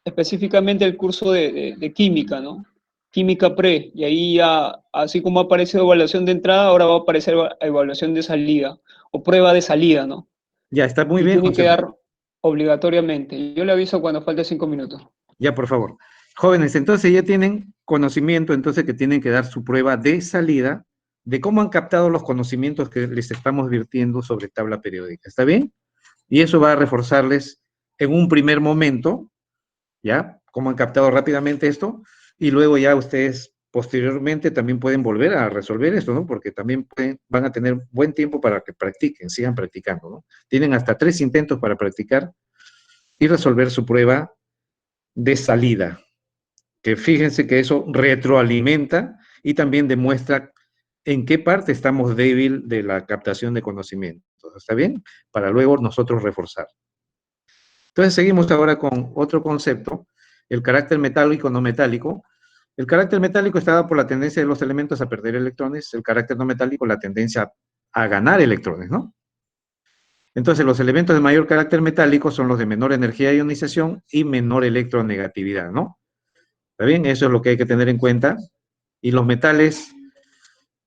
específicamente el curso de química, ¿no? Química pre, y ahí ya, así como ha aparecido evaluación de entrada, ahora va a aparecer evaluación de salida, o prueba de salida, ¿no? Ya, está muy Y bien, tienen que José. dar obligatoriamente. Yo le aviso cuando falte 5 minutos. Ya, por favor. Jóvenes, entonces ya tienen conocimiento, entonces que tienen que dar su prueba de salida de cómo han captado los conocimientos que les estamos virtiendo sobre tabla periódica. ¿Está bien? Y eso va a reforzarles en un primer momento, ¿ya? Cómo han captado rápidamente esto, y luego ya ustedes posteriormente también pueden volver a resolver esto, ¿no? Porque también van a tener buen tiempo para que practiquen, sigan practicando, ¿no? Tienen hasta 3 intentos para practicar y resolver su prueba de salida, que fíjense que eso retroalimenta y también demuestra en qué parte estamos débil de la captación de conocimiento. ¿Está bien? Para luego nosotros reforzar. Entonces seguimos ahora con otro concepto, el carácter metálico no metálico. El carácter metálico está dado por la tendencia de los elementos a perder electrones, el carácter no metálico la tendencia a ganar electrones, ¿no? Entonces los elementos de mayor carácter metálico son los de menor energía de ionización y menor electronegatividad, ¿no? ¿Está bien? Eso es lo que hay que tener en cuenta. Y los metales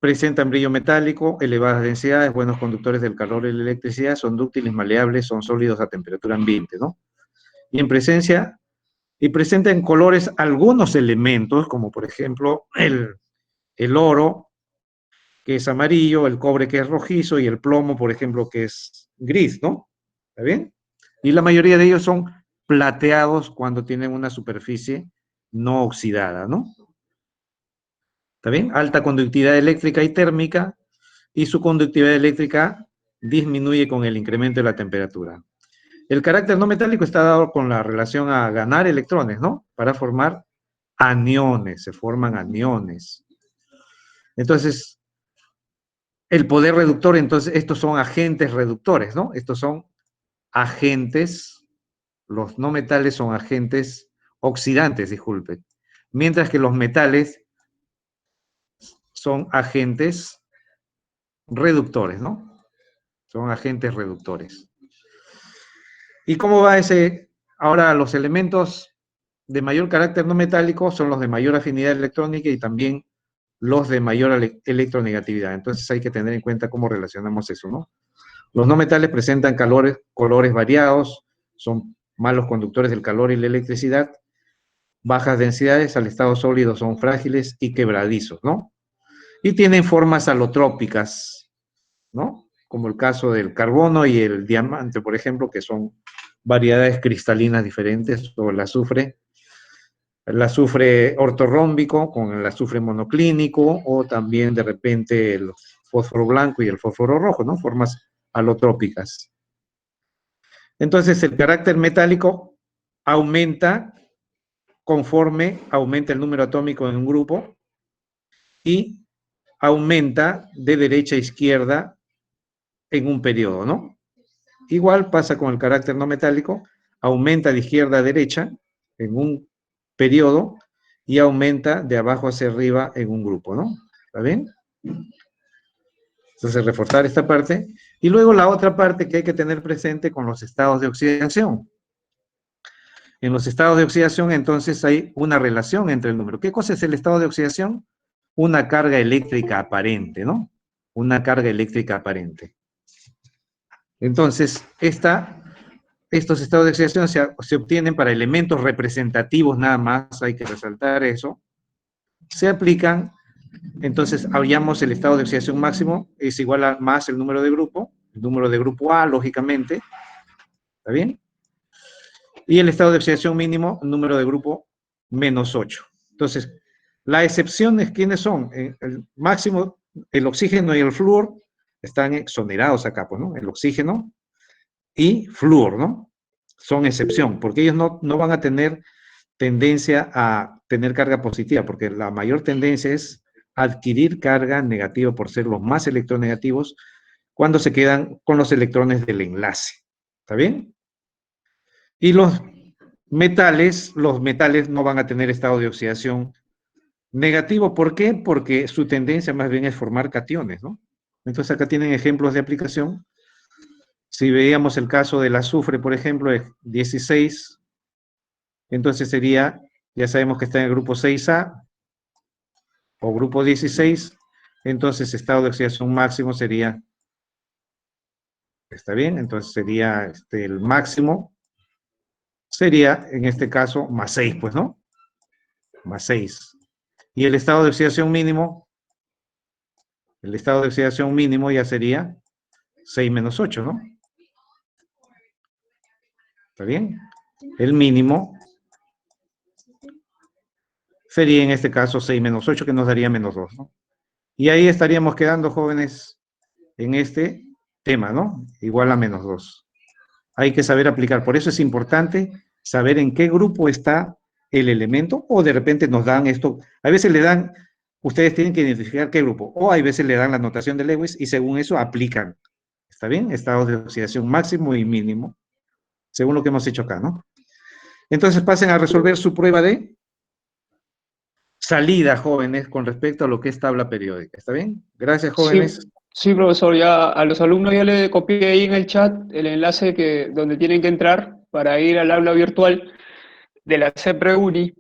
presentan brillo metálico, elevadas densidades, buenos conductores del calor y la electricidad, son dúctiles, maleables, son sólidos a temperatura ambiente, ¿no? Y presentan colores algunos elementos, como por ejemplo el oro, que es amarillo, el cobre que es rojizo y el plomo, por ejemplo, que es gris, ¿no? ¿Está bien? Y la mayoría de ellos son plateados cuando tienen una superficie no oxidada, ¿no? ¿Está bien? Alta conductividad eléctrica y térmica, y su conductividad eléctrica disminuye con el incremento de la temperatura. El carácter no metálico está dado con la relación a ganar electrones, ¿no? Para formar aniones, se forman aniones. Entonces, el poder reductor, entonces, estos son agentes reductores, ¿no? Estos son agentes, los no metales son agentes oxidantes, disculpe, mientras que los metales son agentes reductores, ¿no? Son agentes reductores. ¿Y cómo va ese? Ahora, los elementos de mayor carácter no metálico son los de mayor afinidad electrónica y también los de mayor electronegatividad. Entonces hay que tener en cuenta cómo relacionamos eso, ¿no? Los no metales presentan colores variados, son malos conductores del calor y la electricidad, bajas densidades, al estado sólido son frágiles y quebradizos, ¿no? Y tienen formas alotrópicas, ¿no? Como el caso del carbono y el diamante, por ejemplo, que son variedades cristalinas diferentes, o el azufre ortorrómbico con el azufre monoclínico, o también de repente el fósforo blanco y el fósforo rojo, ¿no? Formas alotrópicas. Entonces, el carácter metálico aumenta conforme aumenta el número atómico en un grupo y aumenta de derecha a izquierda en un periodo, ¿no? Igual pasa con el carácter no metálico, aumenta de izquierda a derecha en un periodo y aumenta de abajo hacia arriba en un grupo, ¿no? ¿Está bien? Entonces, reforzar esta parte. Y luego la otra parte que hay que tener presente con los estados de oxidación. En los estados de oxidación, entonces, hay una relación entre el número. ¿Qué cosa es el estado de oxidación? Una carga eléctrica aparente, ¿no? Una carga eléctrica aparente. Entonces, estos estados de oxidación se obtienen para elementos representativos nada más, hay que resaltar eso. Se aplican, entonces, hallamos el estado de oxidación máximo, es igual a más el número de grupo A, lógicamente, ¿está bien? Y el estado de oxidación mínimo, número de grupo -8. Entonces, la excepción es quiénes son. El máximo, el oxígeno y el flúor están exonerados acá, pues, ¿no? El oxígeno y flúor, ¿no? Son excepción, porque ellos no van a tener tendencia a tener carga positiva, porque la mayor tendencia es adquirir carga negativa por ser los más electronegativos cuando se quedan con los electrones del enlace. ¿Está bien? Y los metales no van a tener estado de oxidación negativo. ¿Por qué? Porque su tendencia más bien es formar cationes, ¿no? Entonces acá tienen ejemplos de aplicación. Si veíamos el caso del azufre, por ejemplo, es 16, entonces sería, ya sabemos que está en el grupo 6A o grupo 16, entonces estado de oxidación máximo sería, ¿está bien? Entonces sería el máximo, sería en este caso más 6, pues, ¿no? Más 6. Y el estado de oxidación mínimo, ya sería 6 menos 8, ¿no? ¿Está bien? El mínimo sería en este caso 6 menos 8, que nos daría menos 2, ¿no? Y ahí estaríamos quedando, jóvenes, en este tema, ¿no? Igual a menos 2. Hay que saber aplicar. Por eso es importante saber en qué grupo está el elemento, o de repente nos dan esto. A veces le dan, ustedes tienen que identificar qué grupo, o hay veces le dan la notación de Lewis y según eso aplican. ¿Está bien? Estados de oxidación máximo y mínimo, según lo que hemos hecho acá, ¿no? Entonces pasen a resolver su prueba de salida, jóvenes, con respecto a lo que es tabla periódica. ¿Está bien? Gracias, jóvenes. Sí, sí, profesor, ya a los alumnos ya le copié ahí en el chat el enlace donde tienen que entrar para ir al aula virtual de la CEPRE-UNI.